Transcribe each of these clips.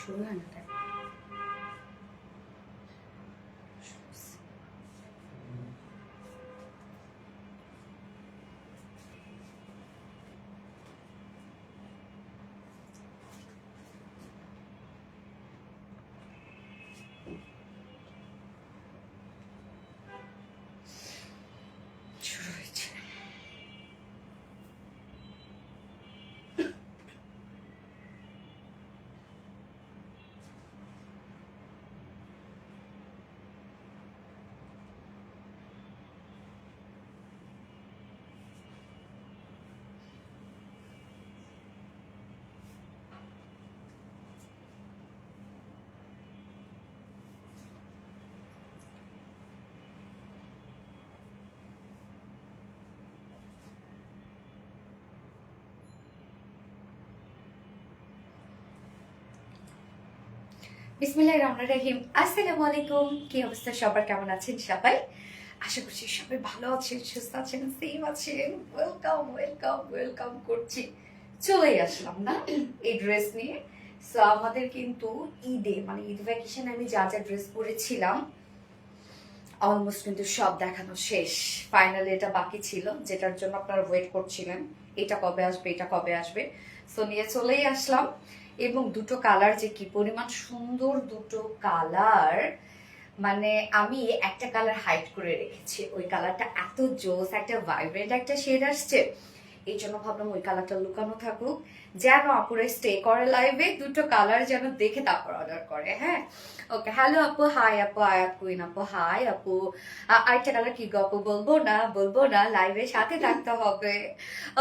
শুরু হয় না তাই শুরু হয়েছে। বিসমিল্লাহির রহমানির রহিম। আসসালামু আলাইকুম। কি অবস্থা সবার, কেমন আছেন সবাই? আশা করছি সবাই ভালো আছেন, সুস্থ আছেন, সেম আছেন। ওয়েলকাম ওয়েলকাম ওয়েলকাম করছি। চলে আসলাম না এই ড্রেস নিয়ে। সো আমাদের কিন্তু ঈদে মানে ঈদ ভ্যাকেশনে আমি যা যা ড্রেস পরেছিলাম অলমোস্ট কিন্তু সব দেখানো শেষ। ফাইনালি এটা বাকি ছিল, যেটার জন্য আপনারা ওয়েট করছিলেন, এটা কবে আসবে এটা কবে আসবে। সো নিয়ে চলেই আসলাম। এবং দুটো কালার যে কি পরিমাণ সুন্দর, দুটো কালার মানে আমি একটা কালার হাইড করে রেখেছি। ওই কালারটা এত জোস, একটা ভাইব্রেন্ট একটা শেড আসছে, এই জন্য ভাবলাম ওই কালারটা লুকানো থাকুক, যেন আপুরা স্টে করে লাইভে, দুটো কালার যেন দেখে তারপর অর্ডার করে। হ্যাঁ, ওকে। হ্যালো আপু, হাই আপু, আয়াত কুইন আপু, হাই আপু। আরেকটা কালার কি গপ বলবো না, বলবো না, লাইভের সাথে থাকতে হবে।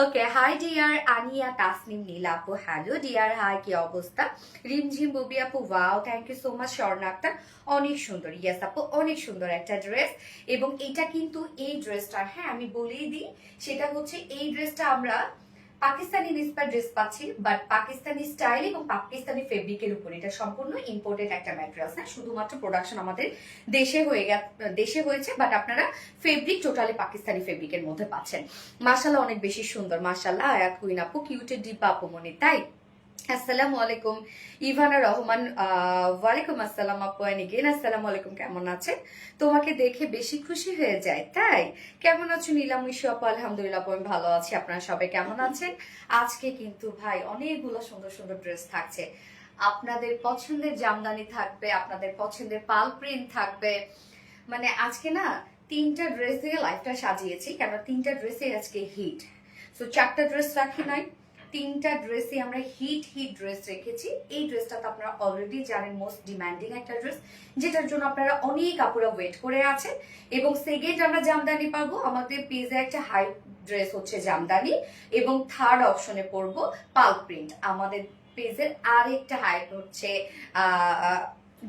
ওকে, হাই ডিয়ার আনিয়া তাসনিম নীলা আপু, হ্যালো ডিয়ার, হাই, কি অবস্থা? রিমঝিম ববি আপু, wow, thank you so much. Swarna Akter, অনেক সুন্দর। ইয়েস আপু, অনেক সুন্দর একটা ড্রেস। এবং এটা কিন্তু এই ড্রেসটা, হ্যাঁ আমি বলেই দিই, সেটা হচ্ছে এই ড্রেসটা আমরা পাকিস্তানি ইন্সপায়ার্ড ড্রেস পাচ্ছি, বাট পাকিস্তানি স্টাইল এবং পাকিস্তানি ফেব্রিকের উপর। এটা সম্পূর্ণ ইম্পোর্টেড একটা ম্যাটেরিয়ালস না, শুধুমাত্র প্রোডাকশন আমাদের দেশে হয়েছে, বাট আপনারা ফেব্রিক টোটালি পাকিস্তানি ফেব্রিকের মধ্যে পাচ্ছেন। মাশাআল্লাহ, অনেক বেশি সুন্দর। মাশাআল্লাহ আয়াত কুইন আপু, কিউটের ডিপা আপু মনি, তাই? আসসালামু আলাইকুম ইভানা রহমান, ওয়ালাইকুম আসসালাম আপু। এগেন আসসালামু আলাইকুম, কেমন আছেন? তোমাকে দেখে বেশি খুশি হয়ে যায়, তাই? কেমন আছো নীলামিশু আপু? আলহামদুলিল্লাহ আপু, আমি ভালো আছি। আপনারা সবাই কেমন আছেন? আজকে কিন্তু ভাই অনেকগুলো সুন্দর সুন্দর ড্রেস থাকছে। আপনাদের পছন্দের জামদানি থাকবে, আপনাদের পছন্দের পাল প্রিন্ট থাকবে। মানে আজকে না তিনটা ড্রেস দিয়ে লাইফটা সাজিয়েছি, কেন তিনটা ড্রেসে আজকে হিট। সো চারটা ড্রেস রাখি নাই, তিনটা ড্রেসই আমরা হিট ড্রেস রেখেছি। এই ড্রেসটা তো আপনারা অলরেডি জানেন, মোস্ট ডিমান্ডিং একটা ড্রেস, যেটার জন্য আপনারা অনেক আপুরা ওয়েট করে আছেন। এবং সেকেন্ড আমরা জামদানি পাবো, আমাদের পেজে একটা হাই ড্রেস হচ্ছে জামদানি, এবং থার্ড অপশনে পড়বো পাল প্রিন্ট। আমাদের পেজের আরেকটা হাইট হচ্ছে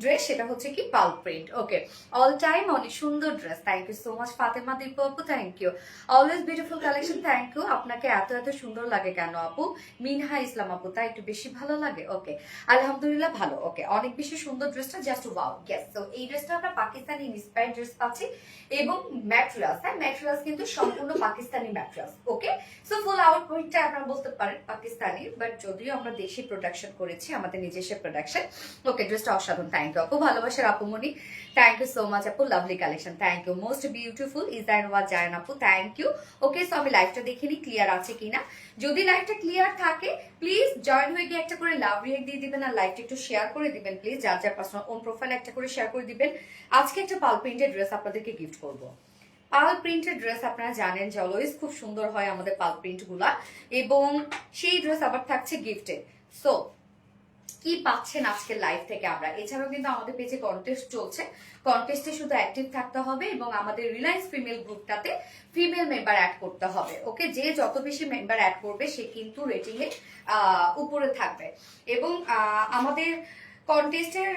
ড্রেস, সেটা হচ্ছে কি Pal print. Okay, all time অনেক সুন্দর dress. Thank you so much Fatema Dipu আপু, thank you. Always beautiful collection, thank you. আপনাকে এত এত সুন্দর লাগে কেন আপু? মিনহা ইসলাম আপু, তাই একটু বেশি ভালো লাগে? ওকে, আলহামদুলিল্লাহ ভালো। ওকে, অনেক বেশি সুন্দর ড্রেসটা, জাস্ট ওয়াও। ইয়েস, তো এই ড্রেসটা আমরা পাকিস্তানি ইন্সপায়ার্ড ড্রেস পাচ্ছি, এবং ম্যাটেরিয়ালস, হ্যাঁ ম্যাটেরিয়ালস কিন্তু সম্পূর্ণ পাকিস্তানি ম্যাটেরিয়ালস। ওকে, সো ফুল আউটপুটটা আপনারা বলতে পারেন পাকিস্তানি, বাট যদিও আমরা দেশি প্রোডাকশন করেছি, আমাদের নিজস্ব প্রোডাকশন। ওকে, ড্রেসটা অসাধারণ। থ্যাংক ইউ আপু, ভালোবাসার আপু মনি, থ্যাংক ইউ সো মাচ আপু, lovely collection, thank you. Most beautiful design ওয়া জায়ন আপু, থ্যাংক ইউ। ওকে, সো আমি লাইভটা দেখে নিই ক্লিয়ার আছে কিনা। যদি লাইভটা ক্লিয়ার থাকে প্লিজ জয়েন হয়ে গিয়ে একটা করে লাভ রিয়েক্ট দিয়ে দিবেন, আর লাইভটা একটু শেয়ার করে দিবেন প্লিজ, যার যার পার্সোনাল ওন প্রোফাইলে একটা করে শেয়ার করে দিবেন। আজকে একটা পাল প্রিন্টেড ড্রেস আপনাদেরকে গিফট করবো। পাল প্রিন্টেড ড্রেস আপনারা জানেন যে অলওয়েজ খুব সুন্দর হয় আমাদের পাল প্রিন্ট গুলা, এবং সেই ড্রেস আবার থাকছে গিফটে। সো কি পাচ্ছেন আজকে লাইভ থেকে আমরা? এছাড়াও কিন্তু আমাদের পেজে কন্টেস্ট চলছে, কন্টেস্টে শুধু অ্যাক্টিভ থাকতে হবে, এবং আমাদের রিলায়েন্স ফিমেল গ্রুপটাতে ফিমেল মেম্বার অ্যাড করতে হবে। ওকে, যে যত বেশি মেম্বার অ্যাড করবে সে কিন্তু রেটিং এ উপরে থাকবে। এবং আমাদের কন্টেস্টের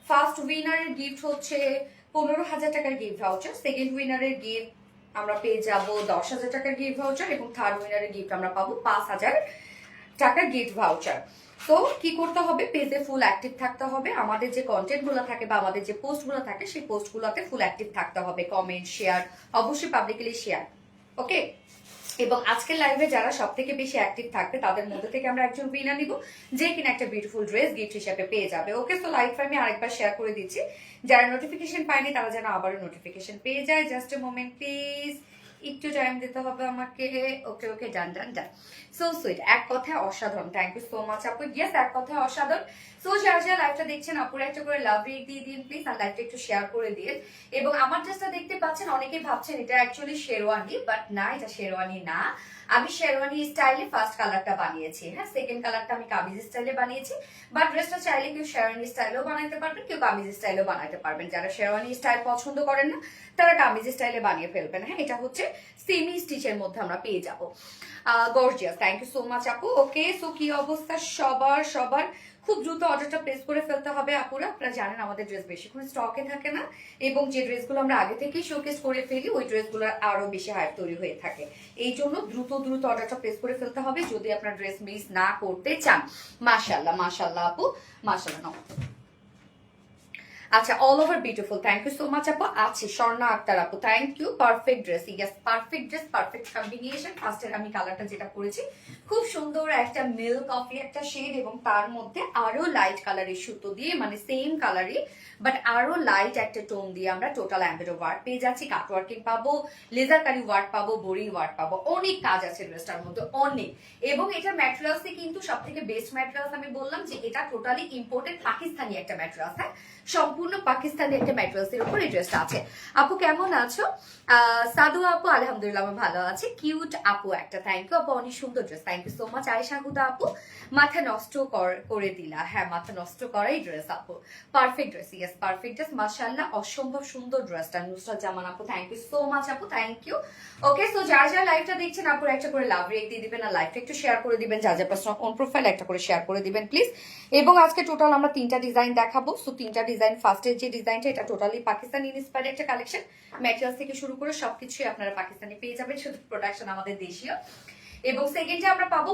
ফার্স্ট উইনারের গিফট হচ্ছে 15,000 টাকার গিফট ভাউচার, সেকেন্ড উইনারের গিফট আমরা পেয়ে যাব 10,000 টাকার গিফট ভাউচার, এবং থার্ড উইনারের গিফট আমরা পাবো 5,000 টাকার গিফট ভাউচার। তো কি করতে হবে? পেজে ফুল অ্যাক্টিভ থাকতে হবে, আমাদের যে কন্টেন্ট গুলো থাকে বা আমাদের যে পোস্ট গুলো থাকে সেই পোস্ট গুলোতে ফুল অ্যাক্টিভ থাকতে হবে, কমেন্ট শেয়ার, অবশ্যই পাবলিকলি শেয়ার। ওকে, এবং আজকের লাইভে যারা সব থেকে বেশি অ্যাক্টিভ থাকবে তাদের মধ্যে থেকে আমরা একজন উইনার নিব, যে কিনা একটা বিউটিফুল ড্রেস গিফট হিসেবে পেয়ে যাবে। ওকে, সো লাইভ আমি আরেকবার শেয়ার করে দিচ্ছি, যারা নোটিফিকেশন পায়নি তারা যেন আবারও নোটিফিকেশন পেয়ে যায়। জাস্ট এ মোমেন্ট প্লিজ, একটু টাইম দিতে হবে আমাকে। ওকে ওকে, ডান ডান ডান। সো সুইট, এক কথায় অসাধারণ। থ্যাংক ইউ সো মাচ আপু। ইয়েস, এক কথায় অসাধারণ। সো যারা যারা লাইভটা দেখছেন আপুরা একটা করে লাভ রেক দিয়ে দিন প্লিজ, আর লাইভটা একটু শেয়ার করে দিন। এবং আমার ড্রেসটা দেখতে পাচ্ছেন, অনেকেই ভাবছেন এটা অ্যাকচুয়ালি শেরওয়ানি, বাট না, এটা শেরওয়ানি না। আমি শেরওয়ানি স্টাইলে ফার্স্ট কালারটা বানিয়েছি, হ্যাঁ, সেকেন্ড কালারটা আমি কামিজ স্টাইলে বানিয়েছি। বাট ড্রেসটা চাইলে কেউ শেরওয়ানি স্টাইলেও বানাতে পারবেন, কেউ কামিজ স্টাইলেও বানাতে পারবেন। যারা শেরওয়ানি স্টাইল পছন্দ করেন না তারা কামিজ স্টাইলে বানিয়ে ফেলবেন। হ্যাঁ, এটা হচ্ছে সেমি স্টিচের মধ্যে আমরা পেয়ে যাবো। Gorgeous, thank you so much আপু। ওকে, সো কি অবস্থা সবার সবার? খুব দ্রুত অর্ডারটা প্লেস করে ফেলতে হবে আপুরা। আপনারা জানেন আমাদের ড্রেস বেশিক্ষণ স্টকে থাকে না, এবং যে ড্রেসগুলো আমরা আগে থেকেই শোকেস করে ফেলি ওই ড্রেসগুলোর আরো বেশি হাইপ তৈরি হয়ে থাকে। এই জন্য দ্রুত দ্রুত অর্ডারটা প্লেস করে ফেলতে হবে যদি আপনার ড্রেস মিস না করতে চান। মাশাআল্লাহ মাশাআল্লাহ আপু, মাশাআল্লাহ। আচ্ছা, all over beautiful, thank you so much আপু। আছে স্বর্ণা আক্তার আপু, thank you. Perfect dress, yes perfect dress, perfect combination. ফার্স্টের আমি কালারটা যেটা করেছি খুব সুন্দর একটা মিল্ক কফি একটা শেড, এবং তার মধ্যে আরো লাইট কালারের সুতো দিয়ে, মানে সেম কালারই বাট আরো লাইট একটা টোন দিয়ে আমরা টোটাল এমব্রয়ডারি ওয়ার্ক পেয়ে যাচ্ছি। কাট ওয়ার্কিং পাবো, লেজার কারি ওয়ার্ক পাবো, বোরিং ওয়ার্ক পাবো, অনেক কাজ আছে ড্রেসটার মধ্যে, অনেক। এবং এটার ম্যাটেরিয়ালসে কিন্তু সব থেকে বেস্ট ম্যাটেরিয়ালস আমি বললাম যে এটা টোটালি ইম্পোর্টেড পাকিস্তানি একটা ম্যাটেরিয়ালস, হ্যাঁ, সম্পূর্ণ পাকিস্তানি একটা ম্যাটেরিয়ালস এর উপর এই ড্রেসটা আছে। আপু কেমন আছো? সাদু আপু, আলহামদুলিল্লাহ আমি ভালো আছি। কিউট আপু একটা, থ্যাংক ইউ আপু, অনেক সুন্দর dress, thank you so much. Ayesha Huda আপু, মাথা নষ্ট করে দিলা, হ্যাঁ মাথা নষ্ট করাই ড্রেস আপু। Perfect dress, yes perfect dress, মাশাআল্লাহ অসম্ভব সুন্দর ড্রেসটা। নুসরাত জামান আপু, থ্যাংক ইউ সো মাচ আপু, থ্যাংক ইউ। ওকে, সো যারা যারা লাইভটা দেখছেন আপুর একটা করে লাভ রেক দিয়ে দিবেন, আর লাইভটা একটু শেয়ার করে দিবেন, যা যা পার্সোনাল অন প্রোফাইল একটা করে শেয়ার করে দিবেন প্লিজ। এবং আজকে টোটাল আমরা 3টা ডিজাইন দেখাবো। সো 3টা ডিজাইন, ফার্স্টের যে ডিজাইনটা এটা টোটালি পাকিস্তানি ইন্সপায়ার্ড একটা কালেকশন, ম্যাটেরিয়ালস থেকে শুরু করে সবকিছুই আপনারা পাকিস্তানি পেয়ে যাবেন, শুধু প্রোডাকশন আমাদের দেশীয়। এবং সেকেন্ডে আমরা পাবো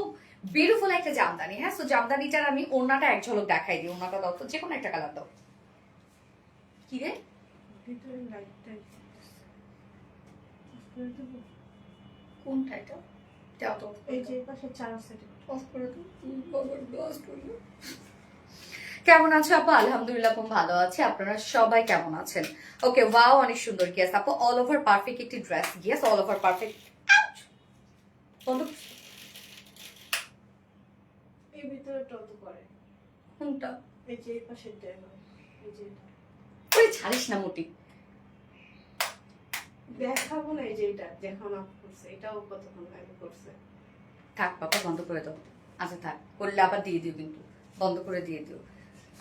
বিউটিফুল একটা জামদানি, হ্যাঁ, সো জামদানিটার আমি ওড়নাটা এক ঝলক দেখাই দিই। ওড়নাটা দাও তো, যে কোনো একটা কালার দাও। কি রে কোনটা এটা? দাও তো, এই যে পাশে চার সেট অফ করে দাও। কেমন আছো আপু? আলহামদুলিল্লাহ খুব ভালো আছে, আপনারা সবাই কেমন আছেন? ওকে, ওয়াও অনেক সুন্দর। গিয়াস আপু, অল ওভার পারফেক্ট একটি ড্রেস। Gorgeous, all over perfect. এই ভিতরে টপ করে কোনটা? এই যে পাশে দেন, এই যে ওই ছাড়িস না মোটি, দেখাবো না। এই যে এটা যখন অফ করছে, এটাও কতক্ষণ আগে করছে। থাক পাপা, বন্ধ করে দাও। আচ্ছা থাক, করলে আবার দিয়ে দিও, কিন্তু বন্ধ করে দিয়ে দিও।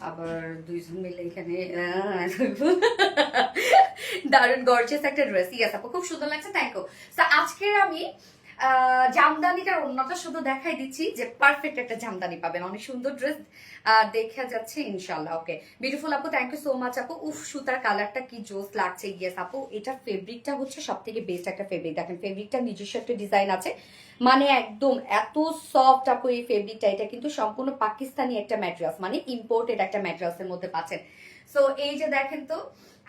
আবার দুইজন মিলে এখানে দারুণ গর্জিয়াস একটা ড্রেস। ইয়েস আপু, খুব সুন্দর লাগছে, থ্যাংক ইউ। আজকের আমি জামদানিটার অন্যটা শুধু দেখাই দিচ্ছি যে পারফেক্ট একটা জামদানি পাবেন, অনেক সুন্দর ড্রেস দেখা যাচ্ছে ইনশাল্লাহ। ওকে, বিউটিফুল আপু, থ্যাংক ইউ সো মাচ আপু। উফ, সুতার কালারটা কি জোস লাগছে। ইয়েস আপু, এটা ফেব্রিকটা হচ্ছে সব থেকে বেস্ট একটা ফেব্রিক। দেখেন ফেব্রিকটা নিজস্ব একটা ডিজাইন আছে, মানে একদম এত সফট আপু এই ফেব্রিকটা। এটা কিন্তু সম্পূর্ণ পাকিস্তানি একটা ম্যাটেরিয়ালস, মানে ইম্পোর্টেড একটা ম্যাটেরিয়ালস এর মধ্যে পাচ্ছেন। সো এই যে দেখেন তো,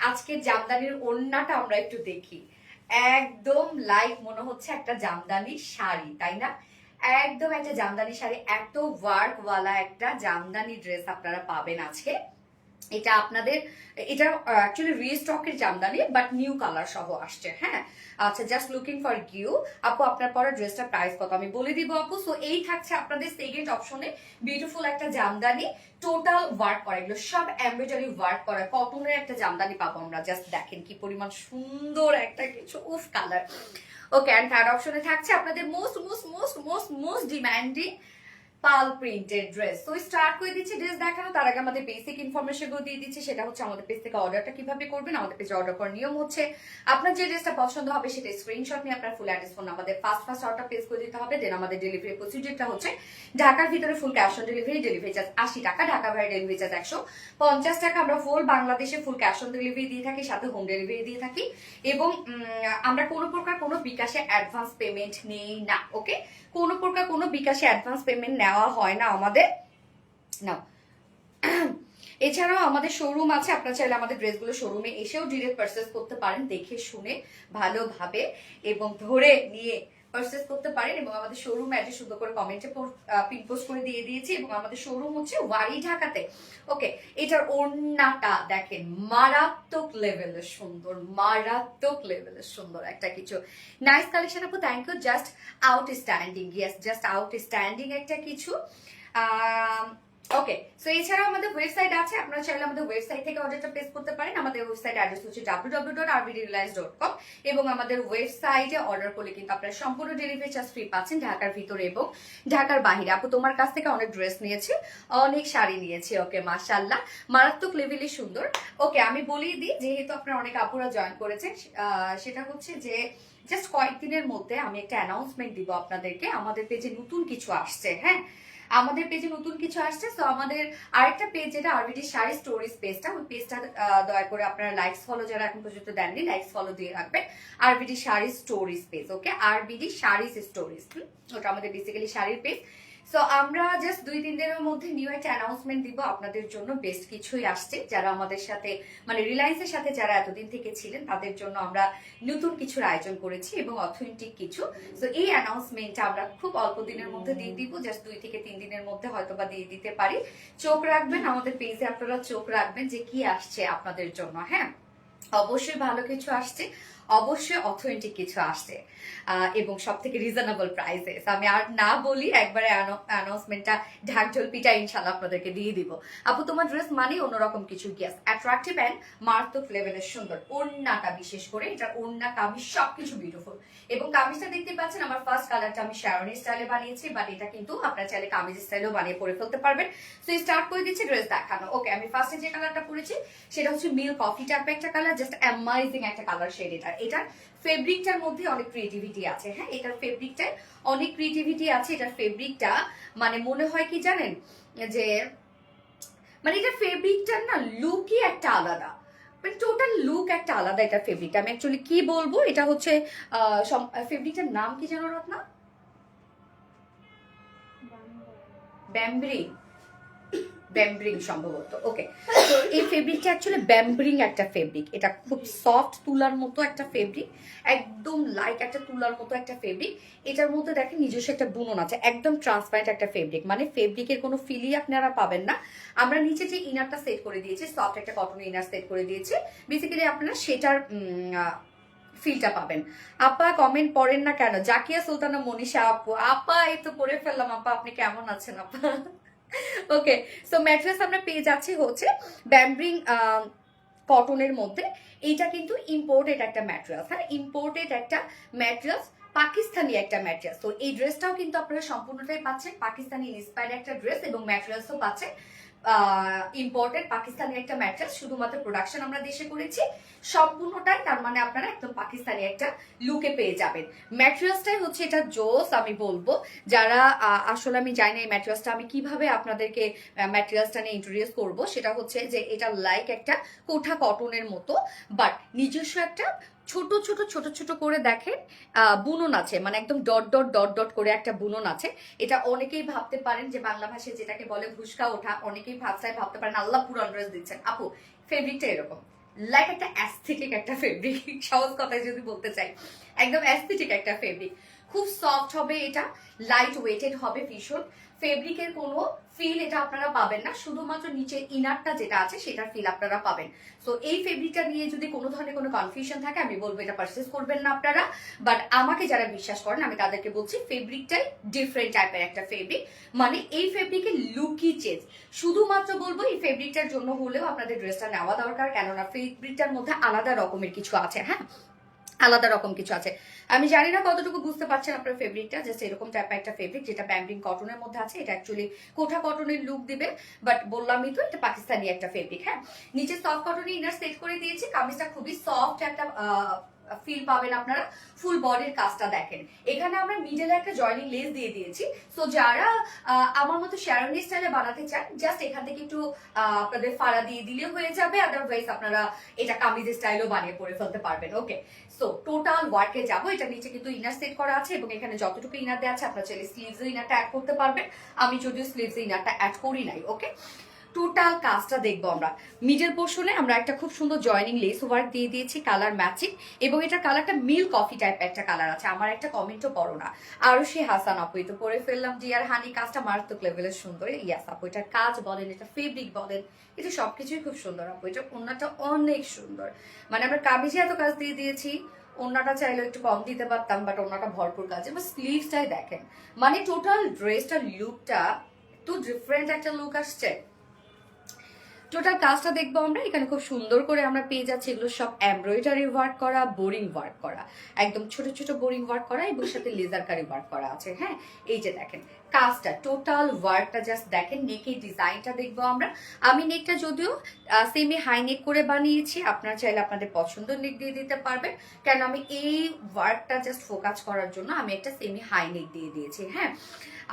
আজকে জামদানির ওড়নাটা আমরা একটু দেখি, একদম লাইক মনে হচ্ছে একটা জামদানি শাড়ি, তাই না? একদম একটা জামদানি শাড়ি, এত ওয়ার্ক ওয়ালা একটা জামদানি ড্রেস আপনারা পাবেন আজকে। এটা আপনাদের, এটা অ্যাকচুয়ালি রিস্টকের জামদানি বাট নিউ কালার সহ আসছে, হ্যাঁ। আচ্ছা, জাস্ট লুকিং ফর ইউ আপু, আপনার পরে ড্রেসটার প্রাইস কত আমি বলে দিব আপু। সো এই থাকছে আপনাদের সেকেন্ড অপশনে, বিউটিফুল একটা জামদানি, টোটাল ওয়ার্ক করা, এগুলো সব এমব্রয়ডারি ওয়ার্ক করা কটনের একটা জামদানি পাবো আমরা। জাস্ট দেখেন কি পরিমাণ সুন্দর একটা কিছু, উফ কালার। ওকে, এন্ড থার্ড অপশনে থাকছে আপনাদের most most most most most demanding Pal printed dress. তো স্টার্ট করে দিচ্ছি ড্রেস দেখানো, তার আগে আমাদের বেসিক ইনফরমেশন গুলো দিয়ে দিচ্ছি। সেটা হচ্ছে আমাদের পেজ থেকে অর্ডারটা কিভাবে করবেন। আমাদের পেজে অর্ডার করার নিয়ম হচ্ছে, আপনার যে ড্রেসটা পছন্দ হবে সেটা স্ক্রিনশট নিয়ে আপনার ফুল অ্যাড্রেস ফোন আমাদের ফার্স্ট অর্ডার প্লেস করে দিতে হবে। দেন আমাদের ডেলিভারি প্রসিডিউরটা হচ্ছে, ঢাকার ভিতরে full cash on delivery, delivery charge 80 টাকা, ঢাকা বাইরে ডেলিভারি চার্জ 150 টাকা। আমরা ফুল বাংলাদেশে ফুল ক্যাশ অন ডেলিভারি দিয়ে থাকি, সাথে হোম ডেলিভারি দিয়ে থাকি। এবং আমরা কোনো প্রকার কোনো বিকাশে অ্যাডভান্স পেমেন্ট নেই না। ওকে, কোনো প্রকার কোনো বিকাশে অ্যাডভান্স পেমেন্ট নেওয়া হয় না আমাদের, না। এছাড়াও আমাদের শোরুম আছে, আপনারা চাইলে আমাদের ড্রেসগুলো শোরুমে এসেও ডিরেক্ট পারচেস করতে পারেন, দেখে শুনে ভালোভাবে এবং ধরে নিয়ে পারচেস করতে পারেন এবং আমাদের শোরুম অ্যাড্রেস সুন্দর করে কমেন্টে পিন পোস্ট করে দিয়ে দিয়েছি এবং আমাদের শোরুম হচ্ছে ওয়ারি ঢাকাতে। ওকে, এটার ওড়নাটা দেখেন মারাত্মক লেভেলের সুন্দর, মারাত্মক লেভেলের সুন্দর একটা কিছু নাইস কালেকশন আপু, thank you. Just outstanding, yes just outstanding একটা কিছু। ওকে, সো এছাড়াও আমাদের ওয়েবসাইট আছে, আপনারা চাইলে আমাদের ওয়েবসাইট থেকে অর্ডারটা প্লেস করতে পারেন। আমাদের ওয়েবসাইট অ্যাড্রেস হচ্ছে www.rvdreliance.com এবং আমাদের ওয়েবসাইটে অর্ডার করলে কিন্তু আপনারা সম্পূর্ণ ডেলিভারি চার্জ ফ্রি পাচ্ছেন ঢাকার ভিতরে এবং ঢাকার বাহিরে। আপু তোমার কাছ থেকে অনেক ড্রেস নিয়েছি, অনেক শাড়ি নিয়েছি। ওকে, মাশাআল্লাহ, মারাত্মক লেভেলই সুন্দর। ওকে, আমি বলেই দিই যেহেতু আপনারা অনেক আপুরা জয়েন করেছেন, সেটা হচ্ছে যে জাস্ট কয়েকদিনের মধ্যে আমি একটা অ্যানাউন্সমেন্ট দিব আপনাদেরকে। আমাদের পেজে নতুন কিছু আসছে, হ্যাঁ আমাদের পেজে নতুন কিছু আসছে। তো আমাদের আরেকটা পেজ যেটা আরবিডি শাড়ি স্টোরিজ পেজটা, ওই পেজটা দয়া করে আপনারা লাইকস ফলো যারা এখন পর্যন্ত দেননি লাইকস ফলো দিয়ে রাখবেন। আরবিডি শাড়ি স্টোরিজ পেজ, ওকে আরবিডি শাড়িজ স্টোরিজ, ওটা আমাদের বেসিক্যালি শাড়ির পেজ। সো আমরা জাস্ট 2-3 দিনের মধ্যে নিউ একটা অ্যানাউন্সমেন্ট দিব আপনাদের জন্য। বেস্ট কিছুই আসছে, যারা আমাদের সাথে মানে রিলায়েন্সের সাথে যারা এতদিন থেকে ছিলেন তাদের জন্য আমরা নতুন কিছুর আয়োজন করেছি এবং অথেন্টিক কিছু। সো এই অ্যানাউন্সমেন্টটা আমরা খুব অল্প দিনের মধ্যে দিয়ে দিব, জাস্ট 2 থেকে 3 দিনের মধ্যে হয়তো বা দিয়ে দিতে পারি। চোখ রাখবেন আমাদের পেজে, আপনারা চোখ রাখবেন যে কি আসছে আপনাদের জন্য। হ্যাঁ, অবশ্যই ভালো কিছু আসছে, অবশ্যই অথেন্টিক কিছু আসছে এবং সব থেকে রিজনেবল প্রাইসে। আমি আর না বলি, একবারে অ্যানাউন্সমেন্টটা ঢাকঢোল পিঠা ইনশাল্লাহ আপনাদেরকে দিয়ে দিব। আপু তোমার ড্রেস মানে অন্যরকম কিছু, গিয়াস অ্যাট্রাকটিভ অ্যান্ড মারাত্মক লেভেলের সুন্দর। ওড়নাটা বিশেষ করে এটা ওড়না কামিজ সবকিছু বিউটিফুল এবং কামিজটা দেখতে পাচ্ছেন আমার ফার্স্ট কালারটা আমি শ্যারনি স্টাইলে বানিয়েছি, বাট এটা কিন্তু আপনারা চাইলে কামিজ স্টাইলেও বানিয়ে পরে ফেলতে পারবেন। সো স্টার্ট করে দিচ্ছি ড্রেস দেখানো। ওকে, আমি ফার্স্টে যে কালারটা পরেছি সেটা হচ্ছে মিল কফি টাইপের একটা কালার, জাস্ট অ্যামাইজিং একটা কালার শেড। এটার ফেব্রিকটার মধ্যে অনেক ক্রিয়েটিভিটি আছে। হ্যাঁ, এটার ফেব্রিকটায় অনেক ক্রিয়েটিভিটি আছে। এটার ফেব্রিকটা মানে মনে হয় কি জানেন যে মানে এটার ফেব্রিকটার না লুকই একটা আলাদা, মানে টোটাল লুক একটা আলাদা এটা ফেব্রিকটা। আমি অ্যাকচুয়ালি কি বলবো, এটা হচ্ছে ফেব্রিকটার নাম কি জানো রত্না? ব্যাম্ব্রি, ব্যাম্ব্রিং সম্ভবত। ওকে, তো এই ফেব্রিকটা অ্যাকচুয়ালি ব্যাম্ব্রিং একটা ফেব্রিক। এটা খুব সফট তুলার মতো একটা ফেব্রিক, একদম লাইক একটা তুলার মতো একটা ফেব্রিক। এটার মধ্যে দেখেন নিজস্ব একটা বুনন আছে, একদম ট্রান্সপারেন্ট একটা ফেব্রিক, মানে ফেব্রিকের কোনো ফিলই আপনারা পাবেন না। আমরা নিচে যে ইনারটা সেট করে দিয়েছি, সফট একটা কটন ইনার সেট করে দিয়েছি, বেসিক্যালি আপনারা সেটার ফিলটা পাবেন। আপা কমেন্ট পড়েন না কেন? জাকিয়া সুলতানা মনীষা আপু, আপা এই তো পড়ে ফেললাম। আপা আপনি কেমন আছেন আপা? ওকে, সো ম্যাট্রেস আমরা পেয়ে যাচ্ছি হচ্ছে ব্যাম্ব্রিং কটনের মধ্যে। এইটা কিন্তু ইম্পোর্টেড একটা ম্যাটেরিয়াল, হ্যাঁ ইম্পোর্টেড একটা ম্যাটেরিয়াল, পাকিস্তানি একটা ম্যাটেরিয়াল। তো এই ড্রেসটাও কিন্তু আপনারা সম্পূর্ণটাই পাচ্ছেন পাকিস্তানি ইন্সপায়ার্ড একটা ড্রেস এবং ম্যাটেরিয়ালসও পাচ্ছেন ইম্পোর্টেড পাকিস্তানি একটা ম্যাটেরিয়াল। শুধুমাত্র প্রোডাকশন আমরা দেশে করেছি সম্পূর্ণটাই, তার মানে আপনারা একদম পাকিস্তানি একটা লুকে পেয়ে যাবেন। ম্যাটেরিয়ালসটাই হচ্ছে এটা জোস। আমি বলবো যারা আসলে আমি জানি না এই ম্যাটেরিয়ালসটা আমি কিভাবে আপনাদেরকে ম্যাটেরিয়ালসটা নিয়ে ইন্ট্রোডিউস করবো, সেটা হচ্ছে যে এটা লাইক একটা কোঠা কটনের মতো, বাট নিজস্ব একটা ছোট ছোট ছোট ছোট করে দেখেন বুনন আছে, মানে একদম ডট ডট ডট ডট করে একটা বুনন আছে। এটা অনেকেই ভাবতে পারেন যে বাংলা ভাষায় যেটাকে বলে ঘুষকা ওঠা, অনেকেই ভাবতে পারেন আল্লাহ পুরান ড্রেস দিচ্ছেন। আপু ফেব্রিকটা এরকম লাইক একটা অ্যাস্থেটিক একটা ফেব্রিক, সহজ কথায় যদি বলতে চাই একদম অ্যাস্থেটিক একটা ফেব্রিক। খুব সফট হবে, এটা লাইট ওয়েটেড হবে ভীষণ। ফেব্রিকের কোনো ফিল এটা আপনারা পাবেন না, শুধুমাত্র নিচে ইনারটা যেটা আছে সেটার ফিল আপনারা পাবেন। সো এই ফেব্রিকটা নিয়ে যদি কোনো ধরনের কোনো কনফিউশন থাকে আমি বলবো এটা পারচেস করবেন না আপনারা। বাট আমাকে যারা বিশ্বাস করেন আমি তাদেরকে বলছি ফেব্রিকটাই ডিফারেন্ট টাইপের একটা ফেব্রিক, মানে এই ফেব্রিকের লুকই চেঞ্জ। শুধুমাত্র বলবো এই ফেব্রিকটার জন্য হলেও আপনাদের ড্রেসটা নেওয়া দরকার, কেননা ফেব্রিকটার মধ্যে আলাদা রকমের কিছু আছে। হ্যাঁ, আলাদা রকম কিছু আছে। আমি জানি না কতটুকু বুঝতে পারছেন আপনার ফেব্রিকটা, জাস্ট এরকম টাইপের একটা ফেব্রিক যেটা ব্যাম্ব্রিং কটনের মধ্যে আছে। এটা অ্যাকচুয়ালি কোঠা কটনের লুক দিবে, বাট বললামই তো এটা পাকিস্তানি একটা ফেব্রিক। হ্যাঁ, নিচে সফট কটনের ইনার সেট করে দিয়েছি। কামিজটা খুবই সফট একটা ফিল পাবেন আপনারা। ফুল বডির কাজটা দেখেন, এখানে আমরা মিডলে একটা জয়নিং লেস দিয়ে দিয়েছি। সো যারা আমার মতো শ্যারনি স্টাইলে বানাতে চান, জাস্ট এখান থেকে একটু আপনাদের ফাড়া দিয়ে দিলে হয়ে যাবে, আদারওয়াইজ আপনারা এটা কামিজ স্টাইলও বানিয়ে পরে ফেলতে পারবেন। ওকে, সো টোটাল ওয়ার্কে যাবো। এটা নিচে কিন্তু ইনার সেট করা আছে এবং এখানে যতটুকু ইনার দেওয়া আছে আপনারা চাইলে স্লিভস ইনারটা অ্যাড করতে পারবেন। আমি যদিও স্লিভস ইনারটা অ্যাড করি নাই। ওকে, টোটাল কাজটা দেখবো আমরা। মিডল পোর্শনে আমরা একটা খুব সুন্দর জয়নিং লেস ওয়ার্ক দিয়ে দিয়েছি, কালার ম্যাচিং, এবং এটা কালারটা মিল কফি টাইপ একটা কালার আছে। আমার একটা কমেন্টও করো না, আরো সে হাসান আপুই তো পরে ফেললাম ডিয়ার হানি, কাজটা মারাত্মক লেভেলের সুন্দর। ইয়াস আপু, এটার কাজ বলেন, এটা ফেব্রিক বলেন, এটা সবকিছুই খুব সুন্দর আপু। এটা ওড়নাটা অনেক সুন্দর, মানে আমরা কামিজে এত কাজ দিয়ে দিয়েছি, ওড়নাটা চাইলে একটু কম দিতে পারতাম, বাট ওড়নাটা ভরপুর কাজ। এবার স্লিভসটাই দেখেন, মানে টোটাল ড্রেসটার লুকটা তো ডিফারেন্ট একটা লুক আসছে। টোটাল কাজটা দেখবো আমরা, এখানে খুব সুন্দর করে আমরা পেয়ে যাচ্ছি, এগুলো সব এমব্রয়ডারি ওয়ার্ক করা, বোরিং ওয়ার্ক করা, একদম ছোট ছোট বোরিং ওয়ার্ক করা, এবং সাথে লেজার কারি ওয়ার্ক করা আছে। হ্যাঁ, এই যে দেখেন কাজটা, টোটাল ওয়ার্কটা জাস্ট দেখেন। নেকের ডিজাইনটা দেখবো আমরা। আমি নেকটা যদিও সেমি হাই নেক করে বানিয়েছি, আপনারা চাইলে আপনাদের পছন্দ নেক দিয়ে দিতে পারবেন, কেন আমি এই ওয়ার্কটা জাস্ট ফোকাস করার জন্য আমি একটা সেমি হাই নেক দিয়ে দিয়েছি। হ্যাঁ,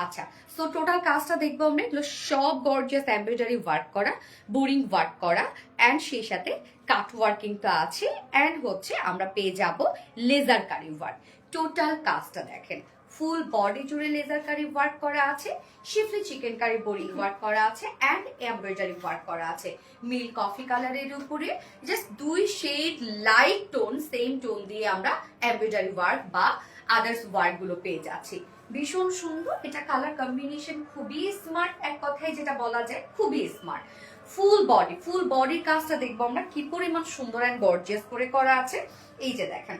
আচ্ছা, সো টোটাল কাজটা দেখবো আমরা, এগুলো সব গর্জিয়াস এমব্রয়ডারি ওয়ার্ক করা, বোরিং ওয়ার্ক করা, অ্যান্ড সেই সাথে কাট ওয়ার্কিং তো আছে, অ্যান্ড হচ্ছে আমরা পেয়ে যাব লেজার কারি ওয়ার্ক। টোটাল কাজটা দেখেন, ফুল বডি জুড়ে লেজার কারি ওয়ার্ক করা আছে, শিফলি চিকেন কারি বোরিং ওয়ার্ক করা আছে, অ্যান্ড এমব্রয়ডারি ওয়ার্ক করা আছে মিল কফি কালারের উপরে। Just 2 shade light tone, same tone দিয়ে আমরা এমব্রয়ডারি ওয়ার্ক বা আদার্স ওয়ার্ক গুলো পেয়ে যাচ্ছি। ভীষণ সুন্দর, এটা কালার কম্বিনেশন খুবই স্মার্ট, এক কথায় যেটা বলা যায় খুবই স্মার্ট। ফুল বডির কাজটা দেখবো আমরা কি পরিমাণ সুন্দর অ্যান্ড গর্জিয়াস করে করা আছে। এই যে দেখেন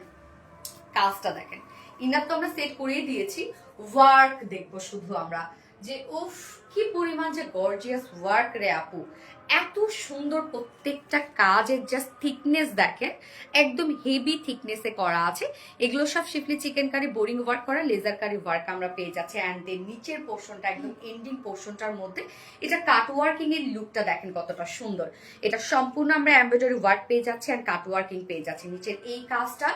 কাজটা দেখেন, ইনার তো আমরা সেট করেই দিয়েছি, ওয়ার্ক দেখবো শুধু আমরা, যে উফ কি পরিমাণ যে গর্জিয়াস ওয়ার্ক রে আপু, এত সুন্দর প্রত্যেকটা কাজের জাস্ট থিকনেস দেখেন, একদম হেভি থিকনেসে করা আছে। এগুলো সব শিফলি চিকেন কারি বোরিং ওয়ার্ক করা, লেজার কারি ওয়ার্ক আমরা পেয়ে যাচ্ছি। অ্যান্ড দেন নিচের পোর্শনটা একদম এন্ডিং পোর্শনটার মধ্যে এটা কাট ওয়ার্কিং এর লুকটা দেখেন কতটা সুন্দর। এটা সম্পূর্ণ আমরা এমব্রয়ডারি ওয়ার্ক পেয়ে যাচ্ছি অ্যান্ড কাট ওয়ার্কিং পেয়ে যাচ্ছি। নিচের এই কাজটা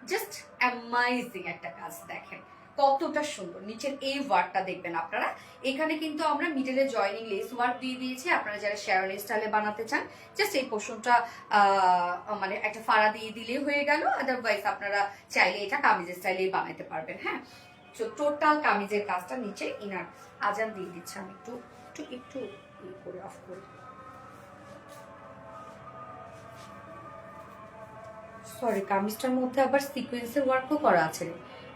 জাস্ট অ্যামাইজিং একটা কাজ, দেখেন কতটা সুন্দর। নিচের এই ওয়ার্কটা দেখবেন আপনারা, এখানে কিন্তু আমরা মিডলে জয়নিং লেস ওয়ার্ক দিয়ে দিয়েছি। আপনারা যারা শেরওয়ানি স্টাইলে বানাতে চান, জাস্ট এই পোর্শনটা মানে একটা ফাড়া দিয়ে দিলেই হয়ে গেল, আদারওয়াইজ আপনারা চাইলে এটা কামিজের স্টাইলেই বানাতে পারবেন। হ্যাঁ, তো টোটাল কামিজের কাজটা নিচে ইনার আজান দিয়ে দিচ্ছে, আমি একটু একটু একটু করে অফ করি, সরি। কামিজটার মধ্যে আবার সিকোয়েন্সের ওয়ার্কও করা আছে,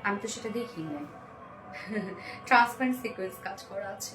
আমি তো সেটা দেখি নাই। ট্রান্সপারেন্ট সিকোয়েন্স কাজ করা আছে।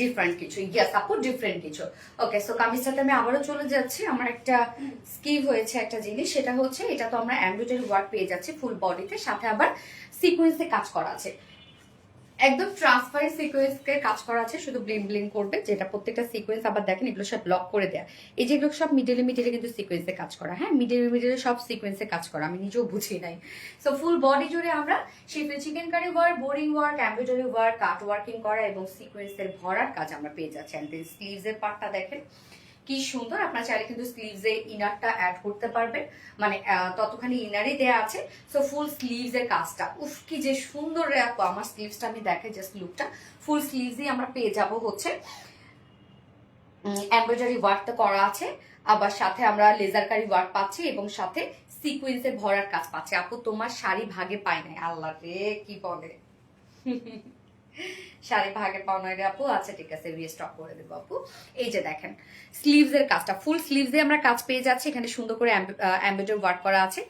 ডিফারেন্ট কিছু, ইয়েস আপু ডিফারেন্ট কিছু। ওকে, সো কামিজটাতে আমি আবারও চলে যাচ্ছি। আমার একটা স্কিপ হয়েছে একটা জিনিস, সেটা হচ্ছে এটা তো আমরা এমব্রয়ডারি ওয়ার্ক পেয়ে যাচ্ছি ফুল বডিতে, সাথে আবার সিকোয়েন্সে কাজ করা আছে, একদম ট্রান্সপারেন্ট সিকোয়েন্সকে কাজ করা আছে, শুধু ব্লিং ব্লিং করবে, যেটা প্রত্যেকটা সিকোয়েন্স আবার দেখেন এগুলো সব ব্লক করে দেয়া। এই যেগুলো সব মিডলে মিডলে কিন্তু সিকোয়েন্সে কাজ করা। হ্যাঁ, মিডলে সব সিকোয়েন্সে কাজ করা, আমি নিজেও বুঝি নাই। সো ফুল বডি জুড়ে আমরা শিফলি chikankari work, boring work, embroidery work, cut working করা এবং সিকোয়েন্সের ভরার কাজ আমরা পেয়ে যাচ্ছি। অ্যান্ড দেন স্লিভস এর পার্টটা দেখেন কি সুন্দর, আপনারা চাইলে কিন্তু স্লিভস এ ইনারটা অ্যাড করতে পারবেন, মানে ততখানি ইনারই দেয়া আছে। সো ফুল স্লিভস এর কাজটা উফ কি যে সুন্দর রে আপু, আমার স্লিভসটা আমি দেখাই জাস্ট লুকটা। ফুল স্লিভসই আমরা পেয়ে যাব হচ্ছে এমব্রয়ডারি ওয়ার্কটা করা আছে, আবার সাথে আমরা লেজার কারি ওয়ার্ক পাচ্ছি এবং সাথে সিকোয়েন্সের ভরার কাজ পাচ্ছি। আপু তোমার শাড়ি ভাগে পায় নাই, আল্লাহ রে কি বলে। শাড়ি ভাগে পাওয়া নয় রে আপু, আচ্ছা ঠিক আছে রিস্টক করে দেবো আপু। এই যে দেখেন স্লিভস এর কাজটা, ফুল স্লিভস এ আমরা কাজ পেয়ে যাচ্ছি, এখানে সুন্দর করে এমব্রয়ডারি ওয়ার্ক করা আছে,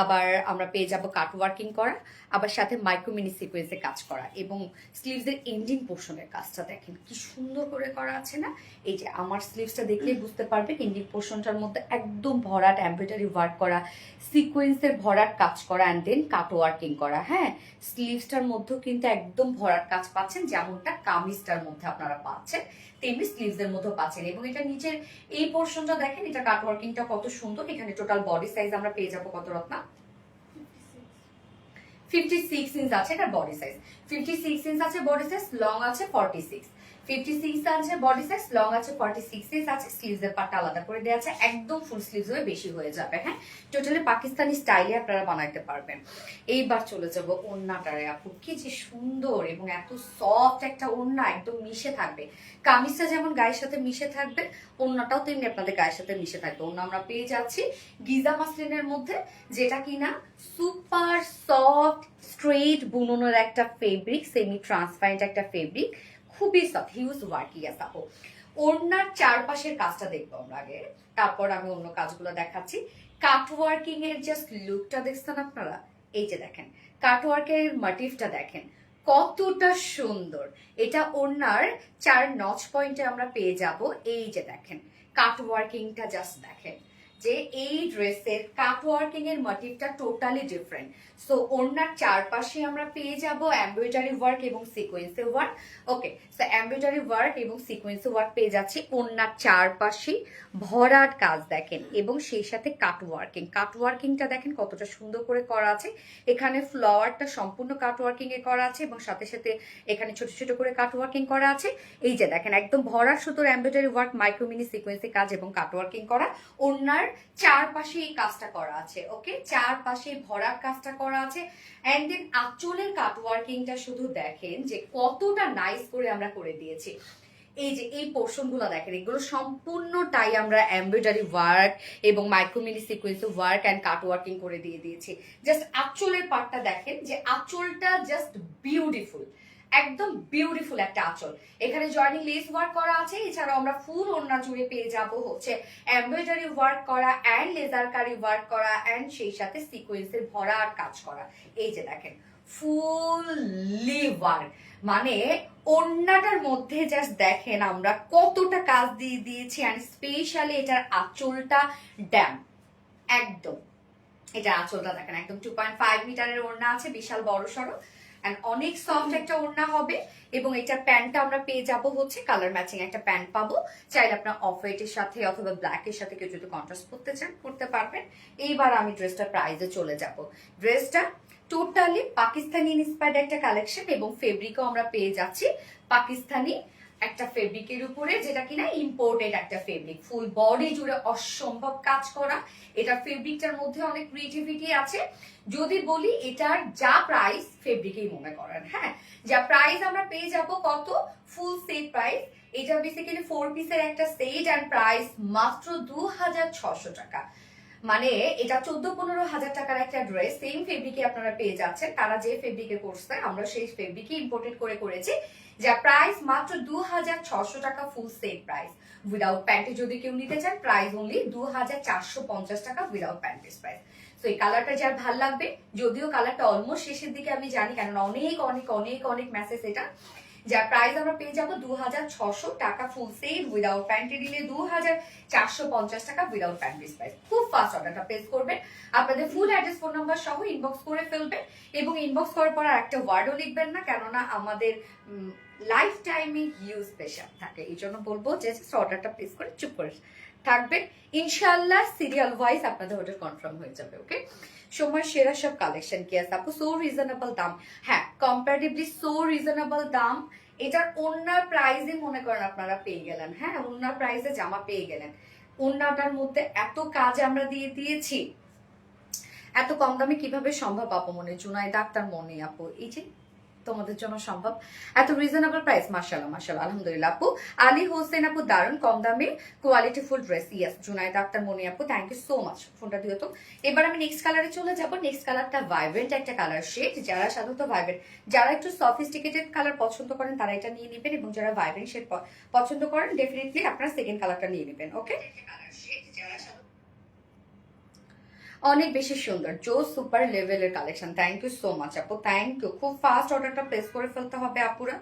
আবার আমরা পেয়ে যাব কাট ওয়ার্কিং করা, আবার সাথে মাইক্রো মিনি সিকোয়েন্সে কাজ করা, এবং স্লিভস এর এন্ডিং পোর্শনের কাজটা দেখেন কি সুন্দর করে করা আছে না। এই যে আমার স্লিভসটা দেখলেই বুঝতে পারবেন, এন্ডিং পোর্শনটার মধ্যে একদম ভরাট এমব্রয়ডারি ওয়ার্ক করা, সিকোয়েন্সের ভরাট কাজ করা, অ্যান্ড দেন কাট ওয়ার্কিং করা। হ্যাঁ, স্লিভসটার মধ্যেও কিন্তু একদম ভরাট কাজ পাচ্ছেন, যেমনটা কামিজটার মধ্যে আপনারা পাচ্ছেন তেমনি স্লিভস এর মধ্যে পাচ্ছেন। এবং এটা নিচের এই পোর্শনটা দেখেন, এটা কাট ওয়ার্কিংটা কত সুন্দর। এখানে টোটাল বডি সাইজ আমরা পেয়ে যাবো কত রত্না? 56 ইঞ্চ আছে এটা বডি সাইজ। 56 ইঞ্চ আছে বডি সাইজ, লং আছে 46। 56 আছে বডি সাইজ, লং আছে 46 ইঞ্চ আছে। স্লিভস এর পার্টটা আলাদা করে দেওয়া আছে, একদম ফুল স্লিভস হয়ে বেশি হয়ে যাবে। হ্যাঁ, টোটালি পাকিস্তানি স্টাইলে আপনারা বানাইতে পারবেন। এইবার চলে যাব ওড়নাটারে। আপু কি যে সুন্দর এবং এত সফট একটা ওড়না, একদম মিশে থাকবে। কামিজটা যেমন গায়ের সাথে মিশে থাকবে, ওড়নাটাও তেমনি আপনাদের গায়ের সাথে মিশে থাকবে। ওড়না আমরা পেয়ে যাচ্ছি গিজা মাসলিনের মধ্যে, যেটা কিনা সুপার সফট স্ট্রেট বুননের একটা ফেব্রিক, সেমি ট্রান্সপারেন্ট একটা ফেব্রিক, খুবই সফট, হিউজ ওয়ার্কি আছে। ওড়নার চারপাশের কাজটা দেখবো আমরা আগে, তারপর আমি অন্য কাজগুলো দেখাচ্ছি। কাট ওয়ার্কিং এর জাস্ট লুকটা দেখছেন আপনারা? এই যে দেখেন কাট ওয়ার্কের মোটিভটা দেখেন কতটা সুন্দর। এটা ওড়নার 4 নচ পয়েন্টে আমরা পেয়ে যাব। এই যে দেখেন কাট ওয়ার্কিংটা জাস্ট দেখেন, যে এই ড্রেসের কাট ওয়ার্কিং এর মোটিভটা টোটালি ডিফারেন্ট। সো ওড়নার চারপাশে আমরা পেয়ে যাব এমব্রয়ডারি ওয়ার্ক এবং সিকোয়েন্সি ওয়ার্ক। ওকে, সো এমব্রয়ডারি ওয়ার্ক এবং সিকোয়েন্সি ওয়ার্ক পেয়ে যাচ্ছি। ওড়নার চারপাশে ভরাট কাজ দেখেন এবং সেই সাথে কাট ওয়ার্কিং। কাট ওয়ার্কিংটা দেখেন কতটা সুন্দর করে করা আছে। এখানে ফ্লাওয়ারটা সম্পূর্ণ কাট ওয়ার্কিং এ করা আছে এবং সাথে সাথে এখানে ছোট ছোট করে কাট ওয়ার্কিং করা আছে। এই যে দেখেন একদম ভরাট সুতোর এমব্রয়ডারি ওয়ার্ক, মাইক্রো মিনি সিকোয়েন্সি কাজ এবং কাট ওয়ার্কিং করা। ওড়নার চারপাশে এই কাজটা করা আছে। ওকে, চারপাশে ভরাট কাজটা করা আছে। এন্ড দেন আঁচলের কাট ওয়ার্কিংটা শুধু দেখেন যে কতটা নাইস করে আমরা করে দিয়েছি। এই যে এই পোর্শন গুলো দেখেন, এগুলো সম্পূর্ণটাই আমরা এমব্রয়ডারি ওয়ার্ক এবং মাইক্রোমিনি সিকোয়েন্সি ওয়ার্ক এন্ড কাট ওয়ার্কিং করে দিয়ে দিয়েছি। জাস্ট আঁচলের পার্টটা দেখেন, যে আঁচলটা জাস্ট বিউটিফুল, একদম বিউটিফুল একটা আঁচল। এখানে জয়েনিং লেস ওয়ার্ক করা আছে। এছাড়াও আমরা ফুল ওড়না জুড়ে পেয়ে যাব হচ্ছে এমব্রয়ডারি ওয়ার্ক করা এন্ড লেজার কারি ওয়ার্ক করা এন্ড সেই সাথে সিকোয়েন্সের ভরাট কাজ করা। এই যে দেখেন ফুললি ওয়ার্ক, মানে ওড়নাটার মধ্যে জাস্ট দেখেন আমরা কতটা কাজ দিয়ে দিয়েছি। এন্ড স্পেশালি এটার আঁচলটা ড্যাম, একদম এটার আঁচলটা দেখেন একদম 2.5 মিটারের ওড়না আছে, বিশাল বড় সড়ো এন্ড অনেক সফট একটা ওড়না হবে। এবং এটা প্যান্টটা আমরা পেয়ে যাব হচ্ছে কালার ম্যাচিং একটা প্যান্ট পাবো। চাইলে আপনার অফ হোয়াইটের সাথে অথবা ব্ল্যাক এর সাথে কেউ যদি কন্ট্রাস্ট করতে চান করতে পারবেন। এইবার আমি ড্রেসটার প্রাইসে চলে যাব। ড্রেসটা টোটালি পাকিস্তানি ইন্সপায়ার্ড একটা কালেকশন এবং ফেব্রিকও আমরা পেয়ে যাচ্ছি পাকিস্তানি একটা ফেব্রিকের উপরে, যেটা কিনা ইম্পোর্টেড একটা ফেব্রিক। ফুল বডি জুড়ে অসম্ভব কাজ করা। এটা ফেব্রিকটার মধ্যে অনেক ক্রিয়েটিভিটি আছে। যদি বলি এটার যা প্রাইস ফেব্রিকেই মনে করেন, হ্যাঁ, যা প্রাইস আমরা পেয়ে যাব কত? Full set price. এটা বেসিক্যালি 4 পিসের একটা সেট এন্ড প্রাইস মাত্র 2600 টাকা। মানে এটা 14-15 হাজার টাকার একটা ড্রেস সেম ফেব্রিকে আপনারা পেয়ে যাচ্ছেন। তারা যে ফেব্রিকে করছে আমরা সেই ফেব্রিকে ইম্পোর্টেড করে করেছি, যা প্রাইস মাত্র 2600 টাকা ফুল সেট প্রাইস। উইদাউট প্যান্টে যদি কেউ নিতে চান প্রাইস অনলি 2450 টাকা উইদাউট প্যান্টের প্রাইস। তো এই কালারটা যার ভাল লাগবে, যদিও কালারটা অলমোস্ট শেষের দিকে আমি জানি, কারণ অনেক অনেক অনেক অনেক মেসেজ এটা, যার প্রাইস আমরা পেয়ে যাবো 2600 টাকা ফুল সেট উইদাউট প্যান্টে নিলে 2450 টাকা উইদাউট প্যান্টের প্রাইস। খুব ফাস্ট অর্ডারটা প্লেস করবেন, আপনাদের ফুল অ্যাড্রেস ফোন নাম্বার সহ ইনবক্স করে ফেলবেন এবং ইনবক্স করার পর একটা ওয়ার্ডও লিখবেন না, কেননা আমাদের লাইফ টাইমে হিউজ প্রেশার থাকে। এই জন্য বলবো যে অর্ডারটা প্লেস করে চুপ করে থাকবেন, ইনশাল্লাহ সিরিয়াল ওয়াইজ আপনাদের অর্ডার কনফার্ম হয়ে যাবে। ওকে, সময় সেরা সব কালেকশন কি আছে আপু? সো রিজনেবল দাম, হ্যাঁ কম্পারেটিভলি সো রিজনেবল দাম। এটার ওড়নার প্রাইসে মনে করেন আপনারা পেয়ে গেলেন, হ্যাঁ ওড়নার প্রাইসে জামা পেয়ে গেলেন। ওড়নাটার মধ্যে এত কাজ আমরা দিয়ে দিয়েছি, এত কম দামে কিভাবে সম্ভব আপু? মনে জুনাইদা আক্তার মনে আপু, এই যে তোমাদের জন্য সম্ভব, এত রিজনেবল প্রাইস। মাশাআল্লাহ মাশাআল্লাহ, আলহামদুলিল্লাহ আপু। আলী হোসেন আপু, দারুন কম দামে quality full dress. Yes Junaida Akter Moni আপু, থ্যাংক ইউ সো মাচ, ফোনটা দিও তো। এবার আমি নেক্সট কালারে চলে যাব। নেক্সট কালারটা ভাইব্রেন্ট একটা কালার শেড। যারা সাধারণত ভাইব্রেন্ট, যারা একটু সফিস্টিকেটেড কালার পছন্দ করেন তারা এটা নিয়ে নেবেন, এবং যারা ভাইব্রেন্ট শেড পছন্দ করেন ডেফিনেটলি আপনারা সেকেন্ড কালারটা নিয়ে নেবেন। ওকে, অনেক বেশি সুন্দর, জো সুপার লেভেলের কালেকশন। থ্যাংক ইউ সো মাচ আপু, থ্যাংক ইউ। খুব ফাস্ট অর্ডারটা প্লেস করে ফেলতে হবে আপুরা,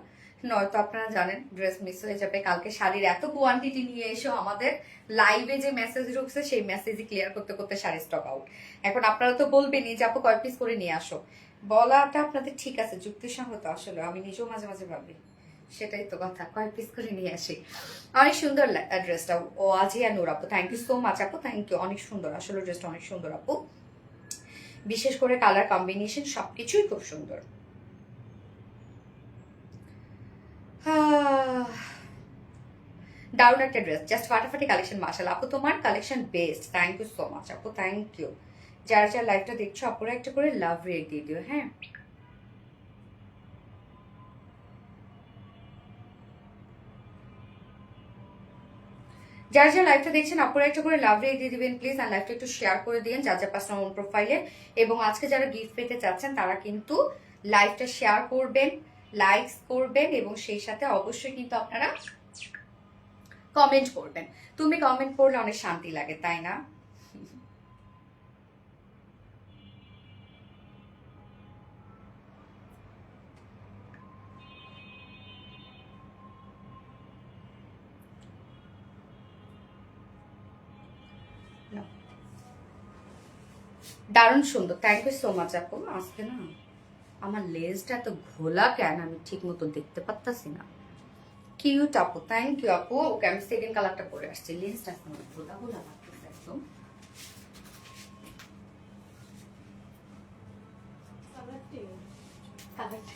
নয়তো আপনারা জানেন ড্রেস মিস হয়ে যাবে। কালকে শাড়ির এত কোয়ান্টিটি নিয়ে এসো, আমাদের লাইভে যে মেসেজ ঢুকছে সেই মেসেজই ক্লিয়ার করতে করতে শাড়ি স্টক আউট। এখন আপনারা তো বলবেনই যে আপু কয় পিস করে নিয়ে আসো, বলাটা আপনাদের ঠিক আছে, যুক্তিসঙ্গত। আসলে আমি নিজেও মাঝে মাঝে ভাবি, সেটাই তো কথা, কয়েক পিস করে নিয়ে আসি। অনেক সুন্দর ড্রেসটা। ও আজিয়া নূর আপু, থ্যাংক ইউ সো মাচ আপু, থ্যাংক ইউ। অনেক সুন্দর আসলে ড্রেসটা, অনেক সুন্দর আপু। বিশেষ করে কালার কম্বিনেশন সবকিছুই খুব সুন্দর। দারুণ একটা ড্রেস, জাস্ট ফাটাফাটি কালেকশন। মাশাআল্লাহ আপু, তোমার collection best, thank you so much আপু, থ্যাংক ইউ। যারা যারা লাইভটা দেখছো আপুরা একটা করে লাভ রেট দিয়ে দিও, হ্যাঁ। যারা যারা লাইভটা দেখছেন আপুরা একটা করে লাভ রেট দিয়ে দিবেন প্লিজ, আর লাইভটা একটু শেয়ার করে দিন যার যার পার্সোনাল প্রোফাইলে। এবং আজকে যারা গিফট পেতে চাচ্ছেন তারা কিন্তু লাইভটা শেয়ার করবেন, লাইকস করবেন, এবং সেই সাথে অবশ্যই কিন্তু আপনারা কমেন্ট করবেন। তুমি কমেন্ট করলে অনেক শান্তি লাগে, তাই না? দারুণ সুন্দর, থ্যাংক ইউ সো মাচ আপু। আজকে না আমার লেজটা এত ঘোলা কেন আমি ঠিক মতো দেখতে পারতাছি না। কিউট আপু, থ্যাংক ইউ আপু। ওকে, আমি সেকেন্ড কালারটা পরে আসছি। লেজটা এখন ঘোলা ঘোলা লাগতেছে একদম। কালারটা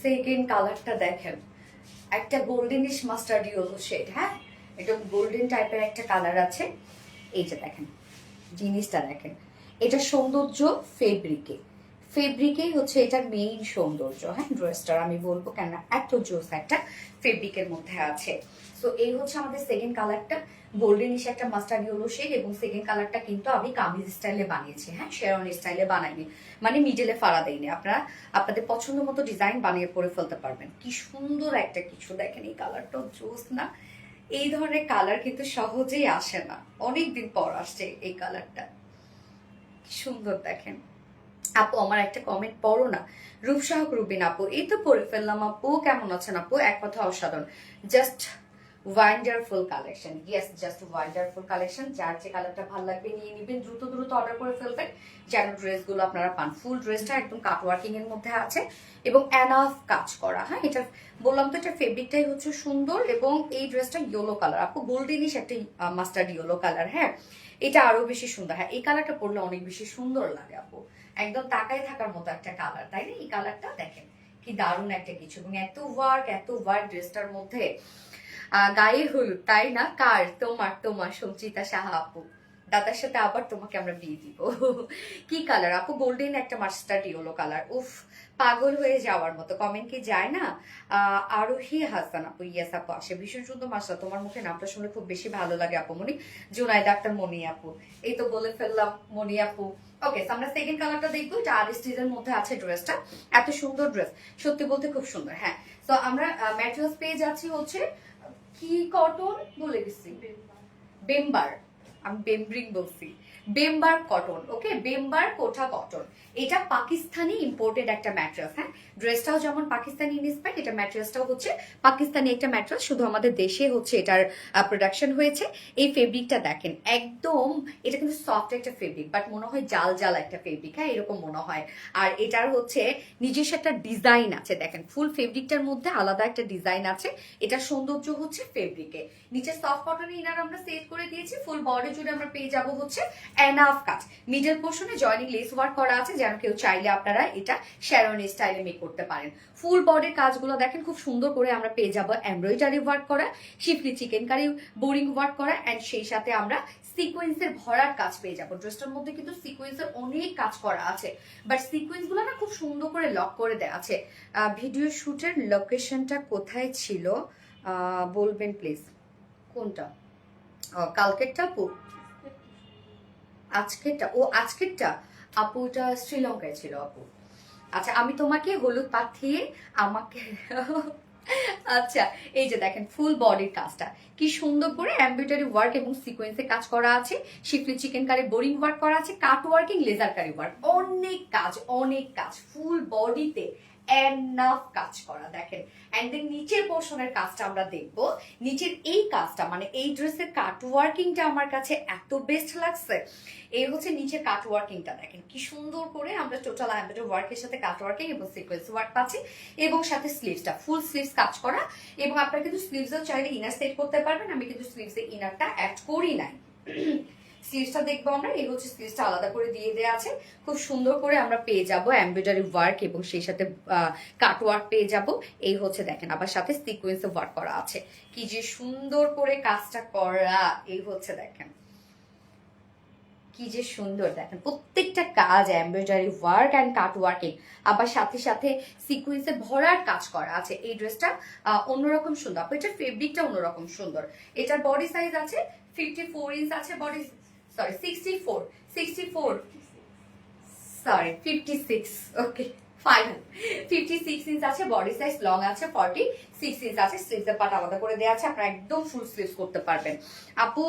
সেকেন্ড কালারটা দেখেন, একটা গোল্ডেনিশ মাস্টার্ড ইয়েলো শেড, হ্যাঁ, এটা গোল্ডেন টাইপের একটা কালার আছে। এই যে দেখেন জিনিসটা দেখেন, এটা সৌন্দর্য ফেব্রিকে, ফেব্রিকেই হচ্ছে এটার মেইন সৌন্দর্য, হ্যাঁ ড্রেসটার। আমি বলবো কেন এত জোস একটা ফেব্রিকের মধ্যে আছে। তো এই হচ্ছে আমাদের সেকেন্ড কালারটা, গোল্ডেনিশ একটা মাস্টার্ড ইয়েলো শেড। এবং সেকেন্ড কালারটা কিন্তু আমি কামিজ স্টাইলে বানিয়েছি, হ্যাঁ, শেরওয়ানি স্টাইলে বানাইনি, মানে মিডলে ফাড়া দেয়নি। আপনারা আপনাদের পছন্দ মতো ডিজাইন বানিয়ে পরে ফেলতে পারবেন। কি সুন্দর একটা কিছু দেখেন, এই কালারটা জোস না? এই ধরনের কালার কিন্তু সহজেই আসে না, অনেকদিন পর আসছে এই কালারটা। কি সুন্দর দেখেন আপু। আমার একটা কমেন্ট পড়ো না, রূপসাহক রুবিন আপু। এই তো পড়ে ফেললাম আপু, কেমন আছেন আপু? এক কথা অসাধারণ, just wonderful collection. Yes, just wonderful collection. যার যে কালারটা ভালো লাগবে নিয়ে নিবেন, দ্রুত দ্রুত অর্ডার করে ফেলবেন যেন ড্রেসগুলো আপনারা পান। ফুল ড্রেসটা একদম কাট ওয়ার্কিং এর মধ্যে আছে এবং এনাফ কাজ করা, হ্যাঁ। এটা বললাম তো, এটা ফেব্রিকটাই হচ্ছে সুন্দর। এবং এই ড্রেসটা ইয়েলো কালার আপু, গোল্ডেনিশ একটা মাস্টার্ড ইয়েলো কালার, হ্যাঁ, এটা আরো বেশি সুন্দর। হ্যাঁ, এই কালারটা পরলে অনেক বেশি সুন্দর লাগে আপু, একদম তাকায় থাকার মতো একটা কালার, তাই না? এই কালারটা দেখেন কি দারুণ একটা কিছু, এবং এত ওয়ার্ক ড্রেসটার মধ্যে। গায়ে হলুদ, তাই না? কার? তোমার তোমার সঞ্চিতা সাহা আপু, দাদার সাথে আবার তোমাকে আমরা বিয়ে দিব। কি কালার আপু? গোল্ডেন একটা মাস্টার্ড ইয়েলো কালার। উফ, পাগল হয়ে যাওয়ার মতো। কমেন্ট কি যায় না? আরোহী হাসান আপু, ইয়েস আপু আসে, ভীষণ সুন্দর মাসা, তোমার মুখে নামটা শুনে খুব বেশি ভালো লাগে আপু মনি। জুনাইদ আক্তার মনি আপু, এই তো বলে ফেললাম মনি আপু। ওকে, আমরা সেকেন্ড কালারটা দেখবো। এটা আরিস্টিজের মধ্যে আছে ড্রেসটা, এত সুন্দর ড্রেস, সত্যি বলতে খুব সুন্দর। হ্যাঁ, তো আমরা ম্যাটেরিয়ালস পেয়ে যাচ্ছি হচ্ছে কি কটন বলে গেছি, বেম্বার, আমি বেমব্রিং বলছি। বেম্বার কটন, ওকে, বেম্বার কোঠা কটন। এটা পাকিস্তানি ইম্পোর্টেড একটা ম্যাটেরিয়াল। হ্যাঁ, ড্রেসটাও যেমন পাকিস্তানি ইন্সপায়ার্ড, এটা ম্যাটেরিয়ালসটাও হচ্ছে পাকিস্তানি একটা ম্যাটেরিয়াল, শুধু আমাদের দেশে হচ্ছে এটার প্রোডাকশন হয়েছে। এই ফেব্রিকটা দেখেন, একদম এটা কিন্তু সফট একটা ফেব্রিক, বাট মনে হয় জাল জাল একটা ফেব্রিক, হ্যাঁ এরকম মনে হয়। আর এটার হচ্ছে নিজস্ব একটা ডিজাইন আছে, দেখেন ফুল ফেব্রিকটার মধ্যে আলাদা একটা ডিজাইন আছে। এটা সৌন্দর্য হচ্ছে ফেব্রিকে। নিচে সফট কটন ইনার আমরা সেট করে দিয়েছি, ফুল বডি জুড়ে আমরা পেয়ে যাব হচ্ছে এনাফ কাজ। মিডল পোর্শনে জয়েনিং লেস ওয়ার্ক করা আছে, যেন কেউ চাইলে আপনারা এটা শ্যারন স্টাইলে মেক করতে পারেন। ফুল বডির কাজগুলো দেখেন খুব সুন্দর করে আমরা পেয়ে যাব এমব্রয়ডারি ওয়ার্ক করা, শিফলি চিকেন কারি বোরিং ওয়ার্ক করা, অ্যান্ড সেই সাথে আমরা সিকোয়েন্সের ভরার কাজ পেয়ে যাবো। ড্রেসটার মধ্যে কিন্তু সিকোয়েন্সের অনেক কাজ করা আছে, বাট সিকোয়েন্স গুলো না খুব সুন্দর করে লক করে দেওয়া আছে। ভিডিও শুটের লোকেশনটা কোথায় ছিল বলবেন প্লিজ। কোনটা? কালকেরটা আপু? আজকেরটা? ও আজকেরটা আপু, এটা শ্রীলঙ্কায় ছিল আপু। আচ্ছা, আমি তোমাকে হলুদ পাঠিয়ে আমাকে আচ্ছা, এই যে দেখেন ফুল বডির কাজটা কি সুন্দর করে এমব্রয়ডারি ওয়ার্ক এবং সিকোয়েন্সে কাজ করা আছে, শিফলি চিকেন কারি বোরিং ওয়ার্ক করা আছে, কাট ওয়ার্কিং লেজার কারি ওয়ার্ক, অনেক কাজ অনেক কাজ, ফুল বডিতে এনাফ কাজ করা দেখেন। এন্ড দেন নিচের পোর্শনের কাজটা আমরা দেখবো। নিচের এই কাজটা মানে এই ড্রেসের কাট ওয়ার্কিংটা আমার কাছে এত বেস্ট লাগছে। এই হচ্ছে নিচের কাট ওয়ার্কিংটা দেখেন কি সুন্দর করে আমরা টোটাল এমব্রয়ডারি ওয়ার্কের সাথে কাট ওয়ার্কিং এবং সিকোয়েন্স ওয়ার্ক পাচ্ছি, এবং সাথে স্লিভসটা ফুল স্লিভস কাজ করা। এবং আপনারা কিন্তু স্লিভসও চাইলে ইনার সেট করতে পারবেন, আমি কিন্তু স্লিভসে ইনারটা অ্যাড করি নাই। স্লিভসটা দেখবো আমরা, এই হচ্ছে স্লিভসটা আলাদা করে দিয়ে দেওয়া আছে, খুব সুন্দর করে আমরা পেয়ে যাব এমব্রয়ডারি ওয়ার্ক এবং সেই সাথে কাট ওয়ার্ক পেয়ে যাব। এই হচ্ছে দেখেন আবার সাথে সিকোয়েন্স ওয়ার্ক করা আছে, কি যে সুন্দর করে কাজটা করা। এই হচ্ছে দেখেন কি যে সুন্দর, দেখেন প্রত্যেকটা কাজ embroidery work and cut working, আবার সাথে সাথে সিকোয়েন্সে ভরার কাজ করা আছে। এই ড্রেসটা অন্যরকম সুন্দর, এটার ফেব্রিকটা অন্যরকম সুন্দর। এটার বডি সাইজ আছে 54 ইঞ্চ আছে, body sorry 64 sorry 56, okay fine 56 inch আছে, বডি সাইজ লং আছে 46 ইঞ্চ আছে, স্লিভসের পার্ট আলাদা করে দেওয়া আছে, আপনারা একদম ফুল স্লিভস করতে পারবেন। আপু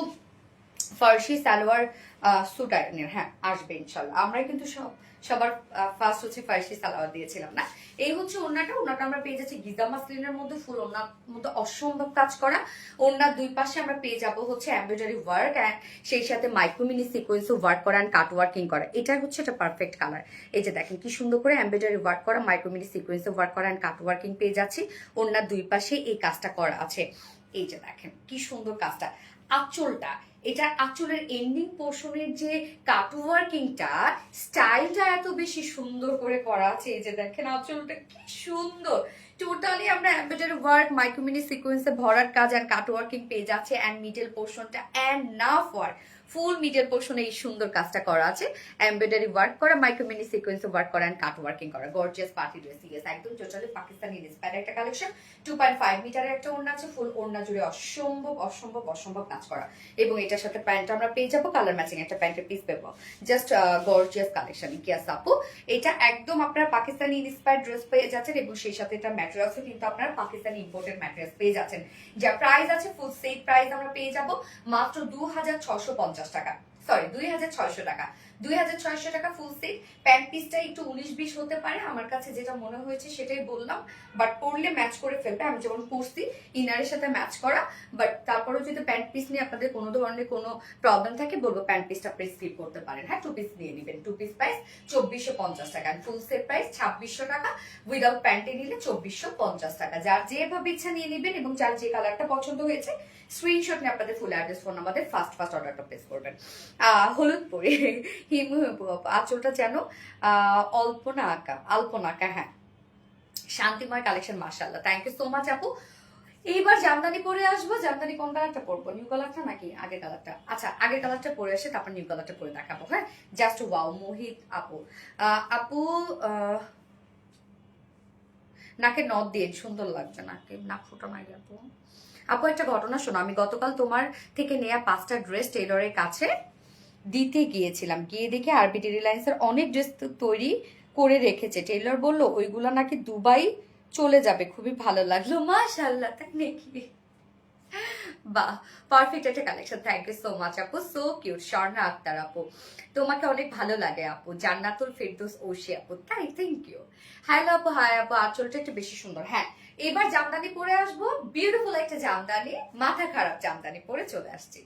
ফার্সি সালোয়ার স্যুট আইনের, হ্যাঁ আসবে ইনশাল্লাহ। আমরা কিন্তু সবার ফার্স্ট হচ্ছে ফার্সি সালোয়ার দিয়েছিলাম না। এই হচ্ছে ওড়নাটা আমরা পেয়ে যাচ্ছি গিজা মাসলিনের মধ্যে, ফুল ওড়নার মধ্যে অসম্ভব কাজ করা। ওড়নার দুই পাশে আমরা পেয়ে যাব হচ্ছে এমব্রয়ডারি ওয়ার্ক অ্যান্ড সেই সাথে মাইক্রোমিনি সিকোয়েন্স ওয়ার্ক করা অ্যান্ড কাট ওয়ার্কিং করা। এটা হচ্ছে এটা পারফেক্ট কালার। এই যে দেখেন কি সুন্দর করে এমব্রয়ডারি ওয়ার্ক করা, মাইক্রোমিনি সিকোয়েন্স ওয়ার্ক করা অ্যান্ড কাট ওয়ার্কিং পেয়ে যাচ্ছি। ওড়নার দুই পাশে এই কাজটা করা আছে। এই যে দেখেন কি সুন্দর কাজটা। আঁচলটা, এটা আঁচলের এন্ডিং পোর্শনের যে কাট ওয়ার্কিংটা স্টাইলটা এত বেশি সুন্দর করে করা আছে। এই যে দেখেন আঁচলটা কি সুন্দর, টোটালি আমরা এমব্রয়ডারি ওয়ার্ক মাইক্রোমিনি সিকোয়েন্সে ভরার কাজ আর কাট ওয়ার্কিং পেয়ে যাচ্ছে, এন্ড মিডল পোর্শনটা এনাফ ওয়ার্ক, ফুল মিডল পোর্শনে এই সুন্দর কাজটা করা আছে, এমব্রয়ডারি ওয়ার্ক করা, মাইক্রোমিনি সিকোয়েন্স ওয়ার্ক করা এন্ড কাট ওয়ার্কিং করা। গর্জিয়াস পার্টি ড্রেস, ইয়েস একদম টোটালি পাকিস্তানি ইন্সপায়ার্ড একটা কালেকশন। 2.5 মিটারের একটা ওড়না আছে, ফুল ওড়না জুড়ে অসম্ভব অসম্ভব অসম্ভব কাজ করা, এবং এটার সাথে প্যান্ট আমরা পেয়ে যাবো কালার ম্যাচিং একটা প্যান্টের পিস পেবো। জাস্ট গর্জিয়াস কালেকশন কিয়াস আপু। এটা একদম আপনারা পাকিস্তানি ইন্সপায়ার্ড ড্রেস পেয়ে যাচ্ছেন, এবং সেই সাথে এটা ম্যাটেরিয়ালসও কিন্তু আপনারা পাকিস্তানি ইম্পোর্টেড ম্যাটেরিয়ালস পেয়ে যাচ্ছেন। যা প্রাইস আছে ফুল সেট প্রাইস আমরা পেয়ে যাব মাত্র 2650 টাকা, সরি 2600 টাকা। 2600 টাকা ফুল সেট। প্যান্ট পিসটা একটু 19-20 হতে পারে, আমার কাছে যেটা মনে হয়েছে সেটাই বললাম, বাট পরলে ম্যাচ করে ফেলবে। আমি যেমন পরছি ইনারের সাথে ম্যাচ করা, বাট তারপরেও যদি প্যান্ট পিস নিয়ে আপনাদের কোনো ধরনের কোনো প্রবলেম থাকে বলবো প্যান্ট পিসটা আপনি স্কিপ করতে পারেন। হ্যাঁ, 2 পিস নিয়ে নেবেন। 2 পিস প্রাইস 2450 টাকা, ফুল সেট প্রাইস 2600 টাকা, উইদাউট প্যান্টে নিলে 2450 টাকা। যার যেভাবে ইচ্ছা নিয়ে নেবেন, এবং যার যে কালারটা পছন্দ হয়েছে স্ক্রিনশট নিয়ে আপনাদের full address phone number first অর্ডারটা প্লেস করবেন। হলুদ পরে হিমু আঁচলটা যেন অল্পনা আঁকা, হ্যাঁ শান্তিময় কালেকশন, মাশাআল্লাহ, থ্যাংক ইউ সো মাচ আপু। এইবার জামদানি পরে আসবো। জামদানি কোন কালারটা পরবো, নিউ কালারটা নাকি আগের কালারটা? আচ্ছা, আগের কালারটা পরে আসে, তারপর নিউ কালারটা পরে দেখাবো। হ্যাঁ, জাস্ট ওয়াও। মোহিত আপু, আপু নাকে নথ দিয়ে সুন্দর লাগছে, নাকে নাক ফোটা নাই আপু। আপু একটা ঘটনা শোনো, আমি গতকাল তোমার থেকে নেয়া 5টা ড্রেস টেইলরের কাছে দিতে গিয়েছিলাম, গিয়ে দেখে আরবিটি রিলায়েন্সের অনেক ড্রেস তৈরি করে রেখেছে। টেইলর বলল ওইগুলো নাকি দুবাই চলে যাবে, খুবই ভালো লাগলো। মাশাআল্লাহ, তাই নাকি? বাহ, পারফেক্ট একটা collection. Thank you so much আপু, সো কিউট। স্বর্ণা আক্তার আপু, তোমাকে অনেক ভালো লাগে আপু। জান্নাতুল ফেরদৌস ঐশী আপু, তাই, থ্যাংক ইউ। হ্যালো আপু, হাই আপু, আঁচলটা একটু বেশি সুন্দর। হ্যাঁ, এবার জামদানি পরে আসবো, বিউটিফুল একটা জামদানি, মাথা খারাপ জামদানি পরে চলে আসছি।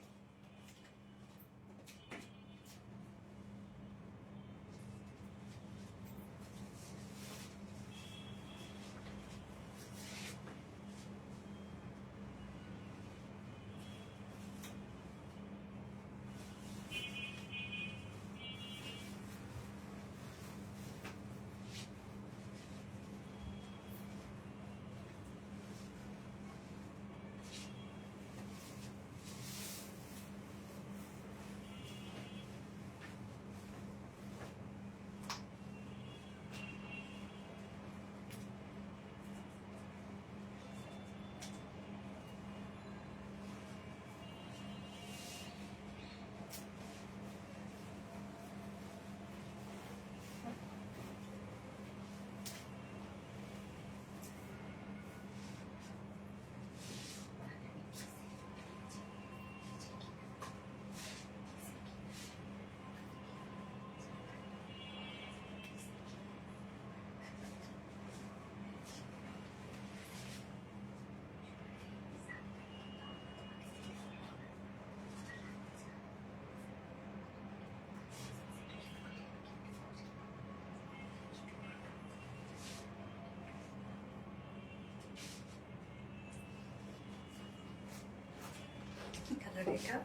কি কালার এটা?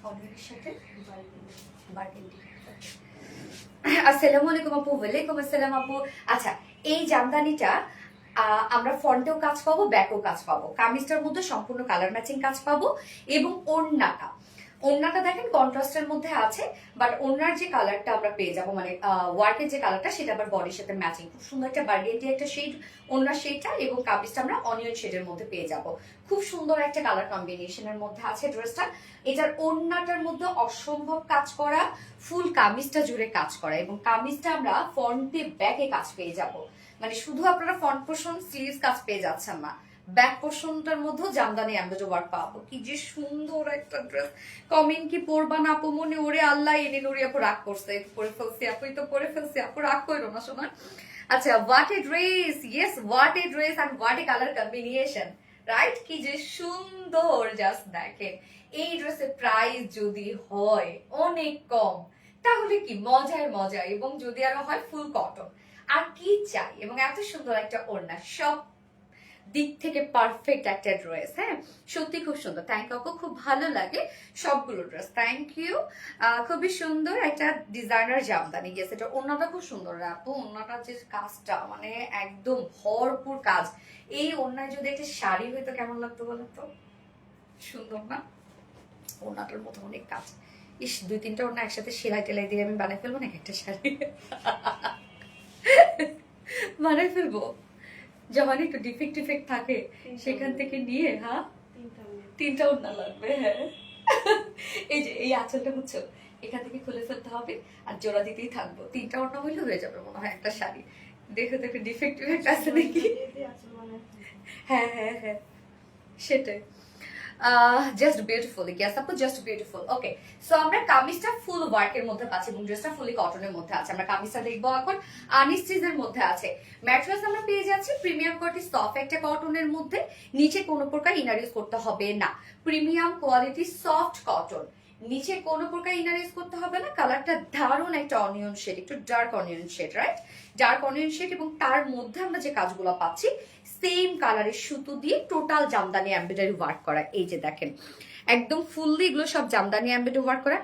অনিয়নের সাথে বার্গেন্ডি। আসসালামু আলাইকুম আপু। ওয়ালাইকুম আসসালাম আপু। আচ্ছা, এই জামদানিটা আমরা ফ্রন্টেও কাজ পাবো, ব্যাকেও কাজ পাবো। কামিজটার মধ্যে সম্পূর্ণ কালার ম্যাচিং কাজ পাবো এবং ওড়নাটা দেখেন কন্ট্রাস্টের মধ্যে আছে, বাট ওড়নার যে কালারটা আমরা পেয়ে যাবো, মানে ওয়ার্কের যে কালারটা, সেটা আবার বডির সাথে ম্যাচিং। খুব সুন্দর একটা বার্গেন্ডি একটা শেড ওড়নার শেডটা, এবং কামিজটা আমরা অনিয়ন শেডের মধ্যে পেয়ে যাব। খুব সুন্দর একটা কালার কম্বিনেশনের মধ্যে আছে ড্রেসটা। এটার ওড়নাটার মধ্যে অসম্ভব কাজ করা, ফুল কামিজটা জুড়ে কাজ করা, এবং কামিজটা আমরা ফ্রন্টে ব্যাকে কাজ পেয়ে যাব। মানে শুধু আপনারা ফ্রন্ট পোর্শন স্লিভস কাজ পেয়ে যাচ্ছেন না, ব্যাক পোর্শনটার মধ্যেও জামদানি এমব্রয়ডারি ওয়ার্ক পাবো। কি যে সুন্দর একটা ড্রেস। কমেন্ট কি পরবা না আপু? মনে ওরে আল্লাহ, এনে নুরি আপু রাগ করছে, পরে ফেলছি আপুই তো পরে ফেলছি আপু, রাগ করো না শোনা। আচ্ছা, what a dress, yes what a dress and what a colour combination, right? কি যে সুন্দর, জাস্ট দেখেন। এই ড্রেসের প্রাইস যদি হয় অনেক কম, তাহলে কি মজায় মজা, এবং যদি আরো হয় ফুল কটন, আর কি চাই? এবং এত সুন্দর একটা ওড়না, সব দিক থেকে পারফেক্ট একটা ড্রেস। হ্যাঁ, সত্যি খুব সুন্দর। থ্যাংক ইউ, খুব ভালো লাগে সবগুলো ড্রেস, থ্যাংক ইউ। খুবই সুন্দর একটা ডিজাইনার জামদানি গেছে। এটা ওড়নাটা খুব সুন্দর আপু, ওড়নাটার যে কাজটা মানে একদম ভরপুর কাজ। এই ওড়নায় যদি একটা শাড়ি হইতো কেমন লাগতো বলেন তো? সুন্দর না? ওড়নাটার মতো অনেক কাজ। ইস, 2-3টা ওড়না একসাথে সেলাই টেলাই দিয়ে আমি বানাই ফেলবো না একটা শাড়ি। বানাই ফেলবো, যখন একটু ডিফেক্ট থাকে সেখান থেকে নিয়ে। হ্যাঁ, 3টা ওড়না লাগবে। হ্যাঁ, এই যে এই আঁচলটা বুঝছো, এখান থেকে খুলে ফেলতে হবে আর জোড়া দিতেই থাকবো। 3টা ওড়না হইলে হয়ে যাবে মনে হয় একটা শাড়ি। দেখো তো একটু ডিফেক্ট আছে নাকি। হ্যাঁ হ্যাঁ হ্যাঁ, সেটাই। জাস্ট বিউটিফুল, ইয়েস আপু, জাস্ট বিউটিফুল। ওকে, সো আমরা কামিজটা ফুল ওয়ার্কের মধ্যে পাচ্ছি এবং ড্রেসটা ফুলি কটনের মধ্যে আছে। আমরা কামিজটা দেখবো এখন। আনিস্ট্রিজের মধ্যে আছে। ম্যাট্রেস আমরা পেয়ে যাচ্ছি প্রিমিয়াম কোয়ালিটি সফট একটা কটনের মধ্যে, নিচে কোনো প্রকার ইনার ইউজ করতে হবে না। প্রিমিয়াম কোয়ালিটি সফট কটন, নিচে কোনো প্রকার ইনার ইউজ করতে হবে না। কালারটা দারুণ একটা অনিয়ন শেড, একটু dark onion shade, right? Dark onion shade, এবং তার মধ্যে আমরা যে কাজগুলো পাচ্ছি সেম কালারের সুতো দিয়ে টোটাল জামদানি এমব্রয়ডারি ওয়ার্ক করা। এই যে দেখেন, একদম ফুললি এগুলো সব জামদানি এমব্রয়ডারি ওয়ার্ক করা।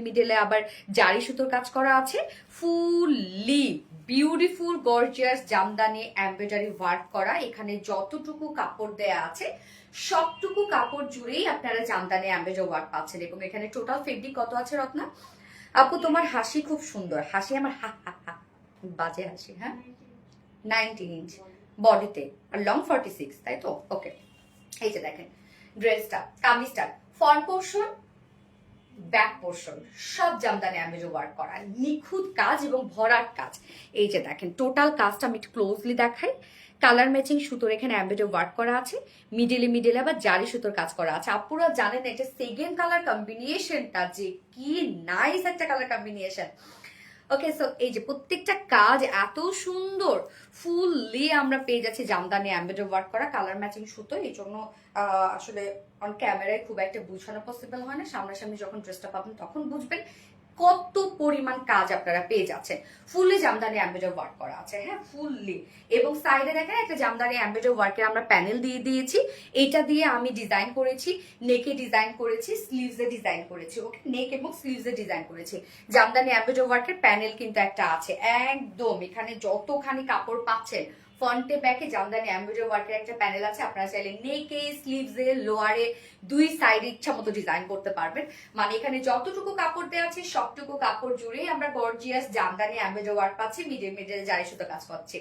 মিডলে আবার জারি সুতোর কাজ করা আছে। Fully beautiful gorgeous jamdani embroidery work করা। এখানে যতটুকু কাপড় দেয়া আছে সবটুকু কাপড় জুড়েই আপনারা জামদানি এমব্রয়ডারি ওয়ার্ক পাচ্ছেন। এবং এখানে টোটাল ফেব্রিক কত আছে রত্না আপু? তোমার হাসি খুব সুন্দর, হাসি আমার হা হা হা, বাজে হাসি। হ্যাঁ, 19 ইঞ্চ বডিতে, আর লং 46, তাই তো? ওকে, এই যে দেখেন ড্রেসটা, কামিজটা ফ্রন্ট পোর্শন ব্যাক পোর্শন সব জামদানি আমেজে ওয়ার্ক করা, নিখুঁত কাজ এবং ভরাট কাজ। এই যে দেখেন টোটাল কাজটা আমি একটু ক্লোজলি দেখাই। কালার ম্যাচিং সুতোর এখানে অ্যাম্বেডে ওয়ার্ক করা আছে, মিডিলে আবার জারি সুতোর কাজ করা আছে। আপুরা জানেন এটা সেকেন্ড কালার কম্বিনেশনটা যে কি নাইস একটা কালার কম্বিনেশন। ওকে, সো এই যে প্রত্যেকটা কাজ এত সুন্দর, ফুললি আমরা পেয়ে যাচ্ছি জামদানি অ্যাম্বেডে ওয়ার্ক করা কালার ম্যাচিং সুতো। এই জন্য আসলে অন ক্যামেরায় খুব একটা বোঝানো পসিবল হয় না, সামনাসামনি যখন ড্রেসটা পাবেন তখন বুঝবেন কত পরিমাণ কাজ আপনারা পেয়ে যাচ্ছেন। ফুললি জামদানি অ্যাম্বেডে ওয়ার্ক করা আছে, হ্যাঁ ফুললি। এবং সাইডে দেখেন একটা জামদানি অ্যাম্বেডে ওয়ার্কের আমরা প্যানেল দিয়ে দিয়েছি। এটা দিয়ে আমি ডিজাইন করেছি, নেকে ডিজাইন করেছি, স্লিভসে ডিজাইন করেছি। ওকে, নেক এবং স্লিভসে ডিজাইন করেছি। জামদানি অ্যাম্বেডে ওয়ার্কের প্যানেল কিন্তু একটা আছে একদম, এখানে যতখানি কাপড় পাচ্ছেন ফ্রন্টে ব্যাকে জামদানি এমব্রয়ডারি ওয়ার্কের একটা প্যানেল আছে। আপনারা চাইলে নেকে, স্লিভসে, লোয়ারে দুই সাইডে ইচ্ছা মতো ডিজাইন করতে পারবেন। মানে এখানে যতটুকু কাপড় দেওয়া আছে সবটুকু কাপড় জুড়েই আমরা গর্জিয়াস জামদানি এমব্রয়ডারি ওয়ার্ক পাচ্ছি, মিডিল জারি সুতো কাজ পাচ্ছি।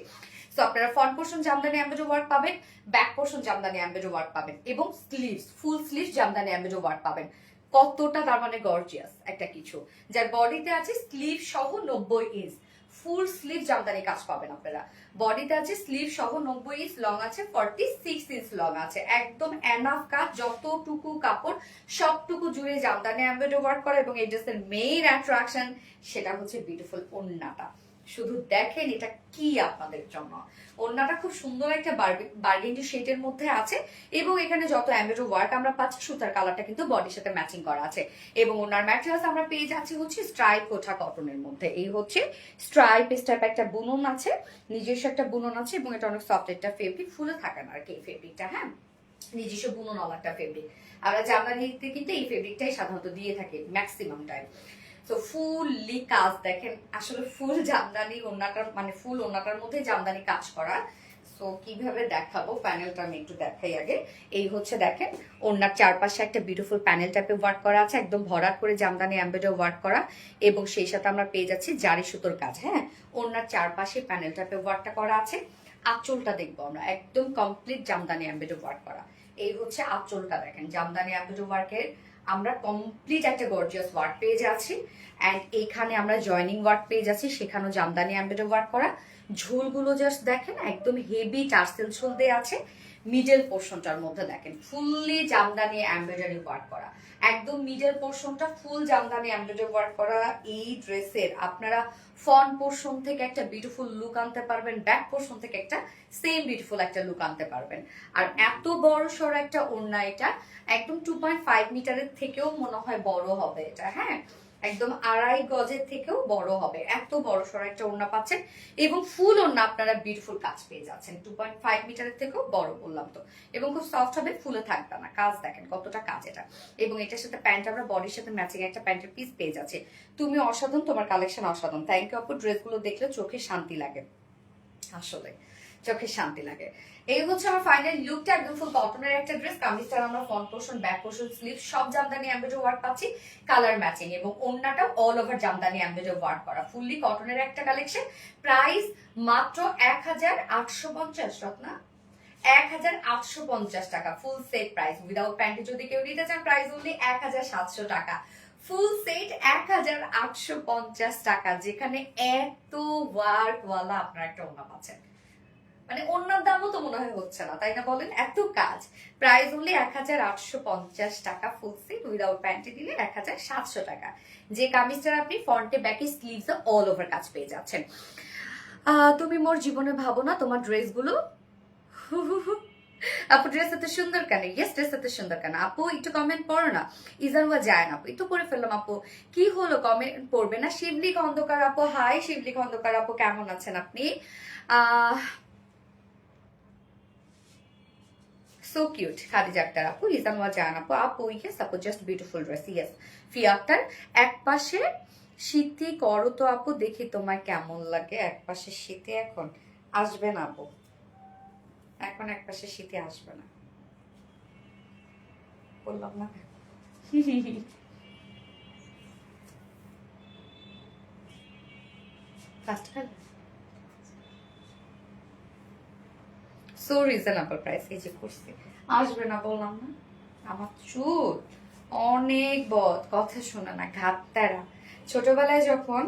সো আপনারা front portion jamdani embroidery work পাবেন, back portion jamdani embroidery work পাবেন এবং sleeves full sleeve jamdani embroidery work পাবেন। কতটা তার মানে গর্জিয়াস একটা কিছু, যার বডিতে আছে স্লিভ সহ 90 ইঞ্চ ফুল স্লিভ জামদানি কাজ পাবেন আপনারা। বডিতে আছে স্লিভ সহ 90 ইঞ্চ, লং আছে 46 ইঞ্চ লং আছে, একদম এনাফ কাজ। যতটুকু কাপড় সবটুকু জুড়ে জামদানি এমব্রয়ডারি ওয়ার্ক করা। এবং এই ড্রেসের মেইন অ্যাট্রাকশন সেটা হচ্ছে বিউটিফুল ওড়নাটা। শুধু দেখেন এটা কি আপনাদের জন্য। ওড়নাটা খুব সুন্দর একটা বার্গেন্ডি শেডের মধ্যে আছে এবং এখানে যত এমব্রয়ডারি ওয়ার্ক আমরা পাচ্ছি সুতার কালারটা কিন্তু বডির সাথে ম্যাচিং করা আছে। এবং ওনার ম্যাটেরিয়ালস আমরা পেয়ে যাচ্ছি হচ্ছে স্ট্রাইপ কোঠা কটনের মধ্যে। এই হচ্ছে স্ট্রাইপ একটা বুনন আছে, নিজস্ব একটা বুনন আছে এবং এটা অনেক সফট একটা ফেব্রিক, ফুলে থাকে না আর কি এই ফেব্রিকটা, হ্যাঁ নিজস্ব বুনন ওয়ালা একটা ফেব্রিক। আমরা জামদানিতে কিন্তু এই ফেব্রিকটাই সাধারণত দিয়ে থাকি ম্যাক্সিমাম টাইম। তো ফুললি কাজ দেখেন, আসলে ফুল জামদানি ওড়নাটার মানে ফুল ওড়নাটার মধ্যে জামদানি কাজ করা। সো কিভাবে দেখাবো, প্যানেলটা আমি একটু দেখাই আগে। এই হচ্ছে দেখেন ওড়নার চারপাশে একটা বিউটিফুল প্যানেল টাইপের ওয়ার্ক করা আছে, একদম ভরাট করে জামদানি এমব্রয়ডারি ওয়ার্ক করা এবং সেই সাথে আমরা পেয়ে যাচ্ছি জারি সুতোর কাজ। হ্যাঁ, ওড়নার চারপাশে প্যানেল টাইপের ওয়ার্কটা করা আছে। আঁচলটা দেখবো আমরা একদম কমপ্লিট জামদানি এমব্রয়ডারি ওয়ার্ক করা। এই হচ্ছে আঁচলটা দেখেন জামদানি এমব্রয়ডারি ওয়ার্কের আমরা কমপ্লিট একটা গর্জিয়াস ওয়ার্ক পেয়ে যাচ্ছি। অ্যান্ড এইখানে আমরা জয়নিং ওয়ার্ক পেয়ে যাচ্ছি, সেখানেও জামদানি এমব্রয়ডারি ওয়ার্ক করা। ঝোলগুলো জাস্ট দেখেন একদম হেভি টার্সেল ঝোল দেওয়া আছে। মিডল পোর্শনটার মধ্যে দেখেন ফুললি জামদানি এমব্রয়ডারি ওয়ার্ক করা, একদম মিডল পোর্শনটা ফুল জামদানি এমব্রয়ডারি ওয়ার্ক করা। এই ড্রেসের আপনারা ফ্রন্ট পোর্শন থেকে একটা বিউটিফুল লুক আনতে পারবেন, ব্যাক পোর্শন থেকে একটা সেম বিউটিফুল একটা লুক আনতে পারবেন। আর এত বড় সড় একটা ওড়না, এটা একদম 2.5 মিটারের থেকেও মনে হয় বড় হবে এটা, হ্যাঁ একদম 2.5 গজের থেকেও বড় হবে, এত বড় সড় একটা ওড়না পাচ্ছেন। এবং ফুল ওড়না আপনারা বিউটিফুল কাজ পেয়ে যাচ্ছেন, 2.5 মিটারের থেকেও বড় বললাম তো। এবং খুব সফট হবে, ফুলে থাকবে না। কাজ দেখেন কতটা কাজ এটা। এবং এটার সাথে প্যান্ট আমরা বডির সাথে ম্যাচিং একটা প্যান্টের পিস পেয়ে যাচ্ছে। তুমি অসাধারণ, তোমার কালেকশন অসাধারণ। থ্যাংক ইউ আপু, ড্রেসগুলো দেখলে চোখে শান্তি লাগে, আসলে চোখে শান্তি লাগে। এই হচ্ছে আমার ফাইনাল লুকটা, একদম ফুল কটনের একটা ড্রেস। কামিজটা আমরা front portion, back portion, sleeve সব জামদানি এমব্রয়ডারি ওয়ার্ক পাচ্ছি, কালার ম্যাচিং এবং ওড়নাটাও all over jamdani embroidery work করা। ফুললি কটনের একটা কালেকশন। প্রাইস মাত্র 1850 রত্না, 1850 টাকা ফুল সেট প্রাইস। উইদাউট প্যান্টে যদি কেউ নিতে চান প্রাইস অনলি 1700 টাকা। ফুল সেট 1850 টাকা, যেখানে এত ওয়ার্ক ওয়ালা আপনারা একটা ওড়না পাচ্ছেন। মানে অন্যার দামও তো মনে হয় হচ্ছে না, তাই না বলেন? এত কাজ। প্রাইস অনলি 1850 টাকা ফুল সেট, উইদাউট প্যান্টে দিলে 1700 টাকা। যে কামিজটার আপনি ফ্রন্টে ব্যাকে স্লিভস অল ওভার কাজ পেয়ে যাচ্ছেন। তুমি মোর জীবনে ভাবো না তোমার ড্রেসগুলো আপু ড্রেস এত সুন্দর কেন? ইয়েস, ড্রেস এত সুন্দর কেন? আপু একটু কমেন্ট পড়ো না। ইজার ওয়া যায় না আপু, একটু পড়ে ফেললাম আপু। কি হলো কমেন্ট পড়বে না? শিবলি খন্দকার আপু, হাই শিবলি খন্দকার আপু, কেমন আছেন আপনি? So cute. খাদিজা আক্তার আপু, ইজান ওয়া জান আপু, আপু ইয়েস আপু, just beautiful dress. Yes Fiya Akter, এক পাশে শীতে করো তো আপু, দেখি তোমায় কেমন লাগে। এক পাশে শীতে এখন আসবে না আপু, এখন এক পাশে শীতে আসবে না, বললাম না। First colour so reasonable price, এই যে করছি, আসবে না বললাম না। আমার চুল অনেক বদ, কথা শোনা না, ঘাটতারা। ছোটবেলায় যখন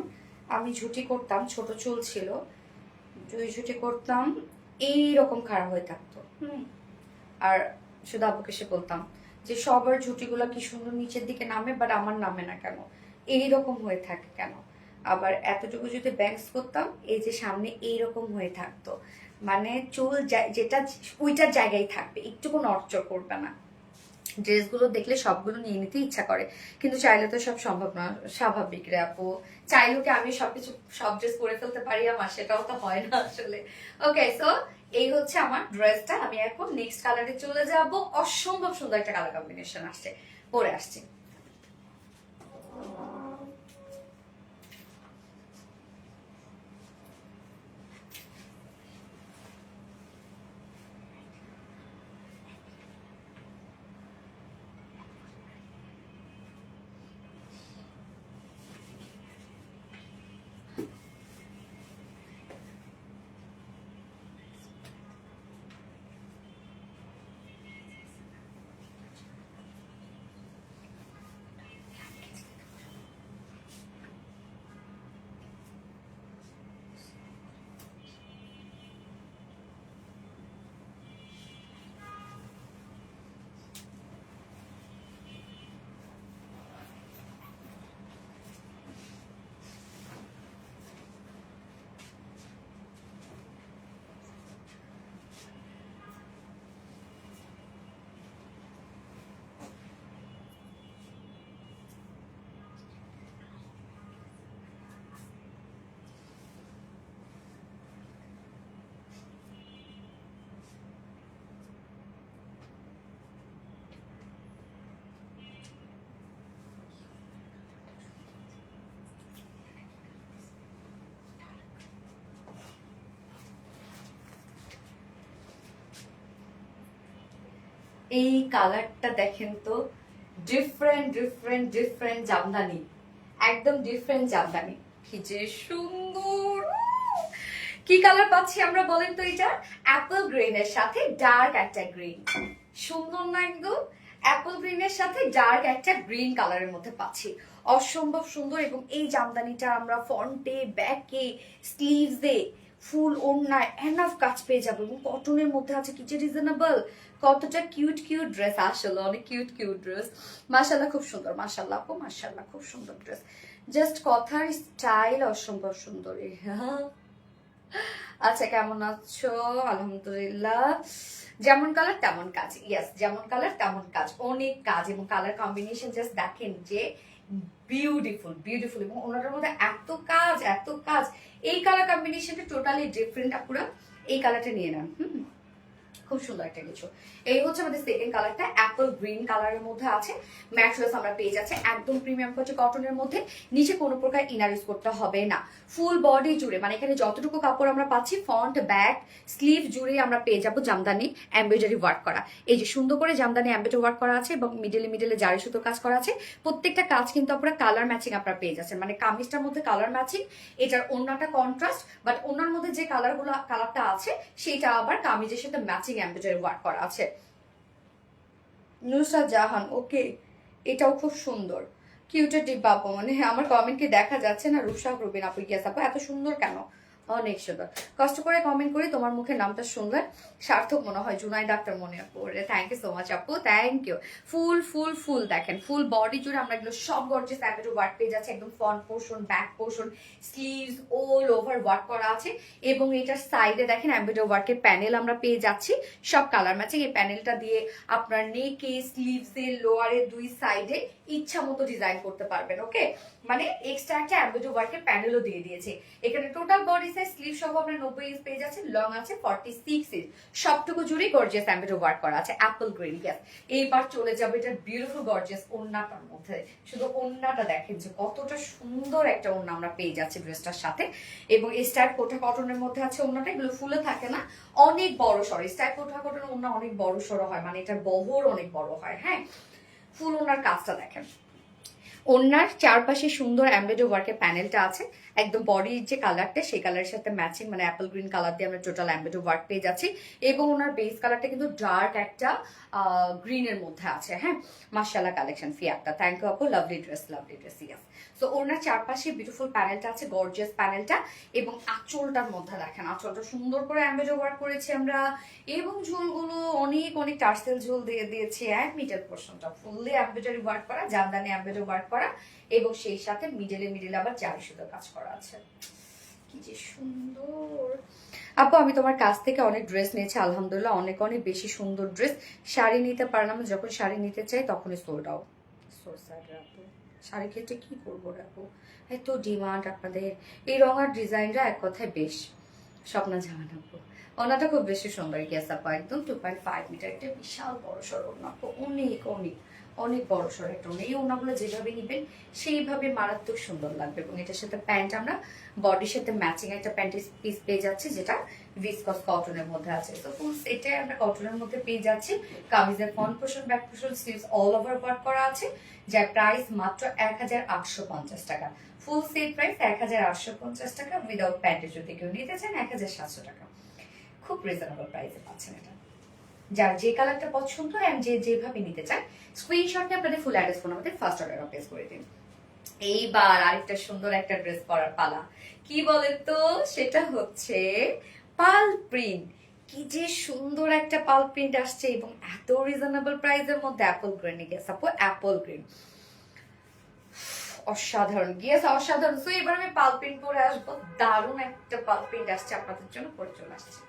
আমি ঝুটি করতাম, ছোট চুল ছিল, দুই ঝুটি করতাম, এইরকম খারাপ হয়ে থাকতো। আর শুধু আব্বুকে সে বলতাম যে সবার ঝুটিগুলো কি সুন্দর নিচের দিকে নামে, বাট আমার নামে না কেন, এইরকম হয়ে থাকে কেন। আবার এতটুকু যদি ব্যাংস করতাম, এই যে সামনে এইরকম হয়ে থাকতো, মানে চুল যেটা ওইটার জায়গায় থাকবে, একটুকু নড়চড় করবে না। ড্রেসগুলো দেখলে সবগুলো নিয়ে নিতে ইচ্ছা করে, কিন্তু চাইলে তো সব সম্ভব না, স্বাভাবিক রে আপু। চাইলেও কি আমি সবকিছু সব ড্রেস করে ফেলতে পারি? আমার সেটাও তো হয় না আসলে। ওকে, সো এই হচ্ছে আমার ড্রেসটা। আমি এখন নেক্সট কালারে চলে যাব। অসম্ভব সুন্দর একটা কালার কম্বিনেশন আসছে, পরে আসছি। এই কালারটা দেখেন তো, ডিফারেন্ট ডিফারেন্ট ডিফারেন্ট জামদানি, একদম ডিফারেন্ট জামদানি। কি যে সুন্দর! কি কালার পাচ্ছি আমরা বলেন তো? এটা অ্যাপল গ্রিনের সাথে ডার্ক একটা গ্রিন। সুন্দর না একদম? অ্যাপল গ্রিনের সাথে ডার্ক একটা গ্রিন কালারের মধ্যে পাচ্ছি, অসম্ভব সুন্দর। এবং এই জামদানিটা আমরা ফ্রন্টে, ব্যাকে, স্লিভসে, ফুল ওড়নায় এনাফ কাজ পেয়ে যাবো। এবং কটনের মধ্যে আছে, কি যে রিজনেবল, কতটা কিউট কিউট ড্রেস, আসলে অনেক কিউট কিউট ড্রেস। মাশাল্লাহ খুব সুন্দর, মাশাল্লাহ আপু, মাশাল্লাহ খুব সুন্দর ড্রেস। জাস্ট কথার স্টাইল অসম্ভব সুন্দর। আচ্ছা, কেমন আছো? আলহামদুলিল্লাহ। যেমন কালার তেমন কাজ, ইয়েস, যেমন কালার তেমন কাজ, অনেক কাজ। এবং কালার কম্বিনেশন জাস্ট দেখেন যে বিউটিফুল বিউটিফুল। এবং ওনার মধ্যে এত কাজ, এত কাজ। এই কালার কম্বিনেশনটা টোটালি ডিফারেন্ট। আপুরা এই কালারটা নিয়ে নেন। খুব সুন্দর একটা কিছু। এই হচ্ছে আমাদের সেকেন্ড কালারটা, অ্যাপল গ্রিন কালারের মধ্যে আছে। ম্যাট্রেস আমরা পেয়ে যাচ্ছে একদম প্রিমিয়াম কোয়ালিটি কটনের মধ্যে। নিচে কোনো প্রকার ইনার ইউজ করতে হবে না। ফুল বডি জুড়ে, মানে এখানে যতটুকু কাপড় আমরা পাচ্ছি, ফ্রন্ট ব্যাক স্লিভ জুড়ে আমরা পেয়ে যাবো জামদানি এমব্রয়ডারি ওয়ার্ক করা। এই যে সুন্দর করে জামদানি এমব্রয়ডারি ওয়ার্ক করা আছে, এবং মিডলে মিডলে জারি সুতো কাজ করা আছে। প্রত্যেকটা কাজ কিন্তু আপনারা কালার ম্যাচিং আপনারা পেয়ে যাচ্ছেন, মানে কামিজটার মধ্যে কালার ম্যাচিং। এটার ওড়নাটা কন্ট্রাস্ট, বাট ওড়নার মধ্যে যে কালারটা আছে সেটা আবার কামিজের সাথে ম্যাচিং এমব্রয়ডারি ওয়ার্ক করা আছে। নুসরাত জাহান, ওকে, এটাও খুব সুন্দর। কিউটের ডিব্বা আপু, মানে আমার কমেন্ট কি দেখা যাচ্ছে না? রুশা রুবিন আপু, ইয়াস আপু, এত সুন্দর কেন? অনেক সুন্দর। কষ্ট করে কমেন্ট করি, তোমার মুখে নামটা শুনলে সার্থক মনে হয়। জুনাই ডাক্তার মনে পড়ে, থ্যাংক ইউ সো মাচ আপু, থ্যাংক ইউ। ফুল ফুল ফুল দেখেন, ফুল বডি জুড়ে আমরা এগুলো সব গর্জিয়াস এমব্রয়ডারি ওয়ার্ক পেয়ে যাচ্ছে। একদম front portion, back portion, sleeves all over work করা আছে। এবং এটার সাইডে দেখেন এমব্রয়ডারি ওয়ার্কের প্যানেল আমরা পেয়ে যাচ্ছি, সব কালার ম্যাচিং। এই প্যানেলটা দিয়ে আপনার নেকে, স্লিভসে, লোয়ারে, দুই সাইডে ইচ্ছা মতো ডিজাইন করতে পারবেন। ওকে, মানে এক্সট্রা একটা এমব্রয়ডারি ওয়ার্কের প্যানেলও দিয়ে দিয়েছে। এখানে টোটাল বডি সাইজ স্লিভ সহ আপনার 90 ইঞ্চ পেয়ে যাচ্ছে, লং আছে 46 ইঞ্চ। সবটুকু জুড়ে গর্জিয়াস এমব্রয়ডারি ওয়ার্ক করা আছে, অ্যাপল গ্রিন। গ্যাস এইবার চলে যাবে এটার বিউটিফুল গর্জিয়াস ওড়নাটার মধ্যে। শুধু ওড়নাটা দেখেন যে কতটা সুন্দর একটা ওড়না আমরা পেয়ে যাচ্ছি ড্রেসটার সাথে। এবং স্টাইল কোটা কটনের মধ্যে আছে ওড়নাটা, এগুলো ফুলে থাকে না, অনেক বড় সড়ো। স্টাইল কোটা কটনের ওড়না অনেক বড় সড়ো হয়, মানে এটার বহর অনেক বড় হয়। হ্যাঁ, ফুল ওড়নার কাজটা দেখেন, ওনার চারপাশে সুন্দর এমব্রয়ডারি ওয়ার্কের প্যানেলটা আছে, একদম বডির যে কালারটা সেই কালারের সাথে ম্যাচিং, মানে অ্যাপল গ্রিন কালার দিয়ে আমরা টোটাল এমব্রয়ডারি ওয়ার্ক পেয়ে যাচ্ছি। এবং ওনার বেস কালারটা কিন্তু ডার্ক একটা গ্রিনের মধ্যে আছে। হ্যাঁ, মাশাআল্লাহ কালেকশন ফিয়াক্তা, থ্যাংক ইউ আপু, লাভলি ড্রেস ইয়াস। সো ওনার চারপাশে বিউটিফুল প্যানেলটা আছে, গর্জিয়াস প্যানেলটা। এবং আঁচলটার মধ্যে দেখেন, আঁচলটা সুন্দর করে এমব্রয়ডারি ওয়ার্ক করেছি আমরা। এবং ঝুলগুলো অনেক অনেক টার্সেল ঝুল দিয়ে দিয়েছি। এক মিটার পোর্শনটা ফুললি এমব্রয়ডারি ওয়ার্ক করা, জামদানি এমব্রয়ডারি ওয়ার্ক করা, এবং সেই সাথে মিডলে আবার জারি সুতোর কাজ করা আছে। কি যে সুন্দর আপু, আমি তোমার কাছ থেকে অনেক ড্রেস নিয়েছি আলহামদুলিল্লাহ, অনেক অনেক বেশি সুন্দর ড্রেস। শাড়ি নিতে পারলাম না, যখন শাড়ি নিতে চাই তখনই সোল্ড আউট। সো স্যাড আপু, শাড়ি ক্ষেত্রে কি করবো আপু, এত ডিমান্ড আপনাদের। এই রঙ আর ডিজাইনটা এক কথায় বেশ স্বপ্না জামান আপু, ওনাটা খুব বেশি সুন্দর। গেস আপু একদম 2.5 মিটার, একটা বিশাল বড় সড়ো ওনা আপু, অনেক অনেক অনেক বড় সড়ো একটা ওনা। এই ওনাগুলো যেভাবে নিবেন সেইভাবে মারাত্মক সুন্দর লাগবে। এবং এটার সাথে প্যান্ট আমরা বডির সাথে ম্যাচিং একটা প্যান্ট পিস পেয়ে যাচ্ছি, যেটা ভিসকস কটনের মধ্যে আছে। তো ফুল সেটে আমরা কটনের মধ্যে পেয়ে যাচ্ছি। কামিজের front portion, back portion, sleeves all over work করা আছে, যার প্রাইস মাত্র 1850 টাকা। ফুল সেট প্রাইস 1850 টাকা, উইদাউট প্যান্টে যদি কেউ নিতে চান 1700 টাকা। খুব রিজনেবল প্রাইসে পাচ্ছেন এটা। যার যে কালারটা পছন্দ এন্ড যে যেভাবে নিতে চান, স্ক্রিনশটে আপনাদের ফুল অ্যাড্রেস ফোন আমাদের ফার্স্ট অর্ডার প্লেস করে দিন। এইবার আরেকটা সুন্দর একটা ড্রেস পরার পালা, কি বলেন তো, সেটা হচ্ছে পাল প্রিন্ট। কি যে সুন্দর একটা পাল প্রিন্ট আসছে, এবং এত রিজনেবল প্রাইসের মধ্যে। অ্যাপল গ্রিন, গেস আপু অ্যাপল গ্রিন, অসাধারণ, গেস অসাধারণ। সো এবার আমি পাল প্রিন্ট পরে আসবো, দারুণ একটা পাল প্রিন্ট আসছে আপনাদের জন্য, পরে চলে আসছে।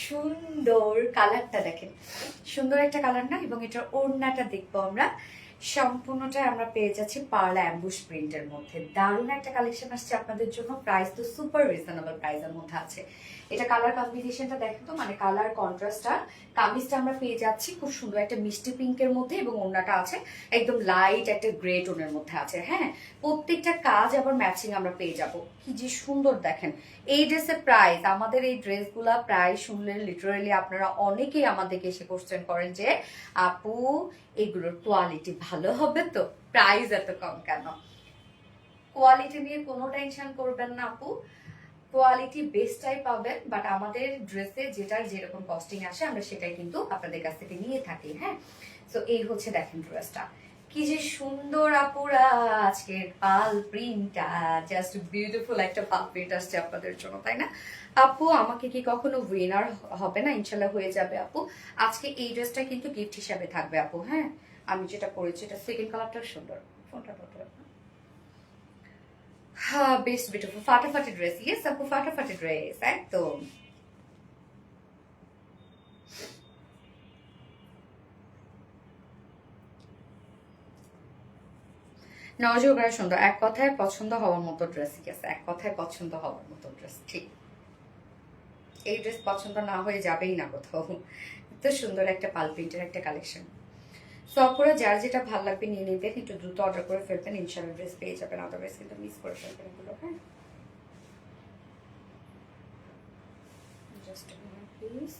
সুন্দর কালারটা দেখেন, সুন্দর একটা কালার না? এবং এটার ওড়নাটা দেখবো আমরা, সম্পূর্ণটা আমরা পেয়ে যাচ্ছি পার্ল অ্যাম্বুশ প্রিন্টের মধ্যে। দারুণ একটা কালেকশন আসছে আপনাদের জন্য, প্রাইস তো সুপার রিজনেবল প্রাইসের মধ্যে আছে। এটা কালার কম্বিনেশনটা দেখেন তো, মানে কালার কন্ট্রাস্টটা। কামিজটা আমরা পেয়ে যাচ্ছি খুব সুন্দর একটা মিষ্টি পিঙ্কের মধ্যে, এবং ওড়নাটা আছে একদম লাইট একটা গ্রে টোনের মধ্যে আছে। হ্যাঁ, প্রত্যেকটা কাজ আবার ম্যাচিং আমরা পেয়ে যাব। কি যে সুন্দর দেখেন। এই ড্রেসের প্রাইস, আমাদের এই ড্রেসগুলা প্রাইস শুনলে লিটারালি আপনারা অনেকেই আমাদেরকে এসে কোশ্চেন করেন যে আপু এগুলোর কোয়ালিটি ভালো হবে তো, প্রাইস এত কম কেন? কোয়ালিটি নিয়ে কোনো টেনশন করবেন না আপু, কোয়ালিটি বেস্টটাই পাবেন। বাট আমাদের ড্রেসে যেটার যেরকম কস্টিং আসে আমরা সেটাই কিন্তু আপনাদের কাছ থেকে নিয়ে থাকি। হ্যাঁ, তো এই হচ্ছে দেখেন ড্রেসটা, কি যে সুন্দর আপুরা, আজকের পাল প্রিন্টটা জাস্ট বিউটিফুল একটা পাল প্রিন্ট আসছে আপনাদের জন্য, তাই না আপু? আমাকে কি কখনো উইনার হবে না? ইনশাল্লাহ হয়ে যাবে আপু। আজকে এই ড্রেসটা কিন্তু গিফট হিসাবে থাকবে আপু। হ্যাঁ, আমি যেটা করেছি এটা সেকেন্ড কালারটা সুন্দর, ফোনটা হ্যাঁ, বেস্ট বিউটিফুল ফাটাফাটি ড্রেস। ইয়েস আপু, ফাটাফাটি ড্রেস একদম। নজরগড়া সুন্দর, এক কথায় পছন্দ হওয়ার মতো ড্রেস। ইয়েস, এক কথায় পছন্দ হওয়ার মতো ড্রেস, ঠিক। এই ড্রেস পছন্দ না হয়ে যাবেই না কোথাও, এত সুন্দর একটা পাল প্রিন্টের একটা কালেকশন। সো আপনারা যার যেটা ভালো লাগবে নিয়ে নিবেন, একটু দ্রুত অর্ডার করে ফেলবেন, ইনশাআল্লাহ ড্রেস পেয়ে যাবেন, আদারওয়াইজ কিন্তু মিস করে ফেলবেন এগুলো। হ্যাঁ, জাস্ট প্লিজ।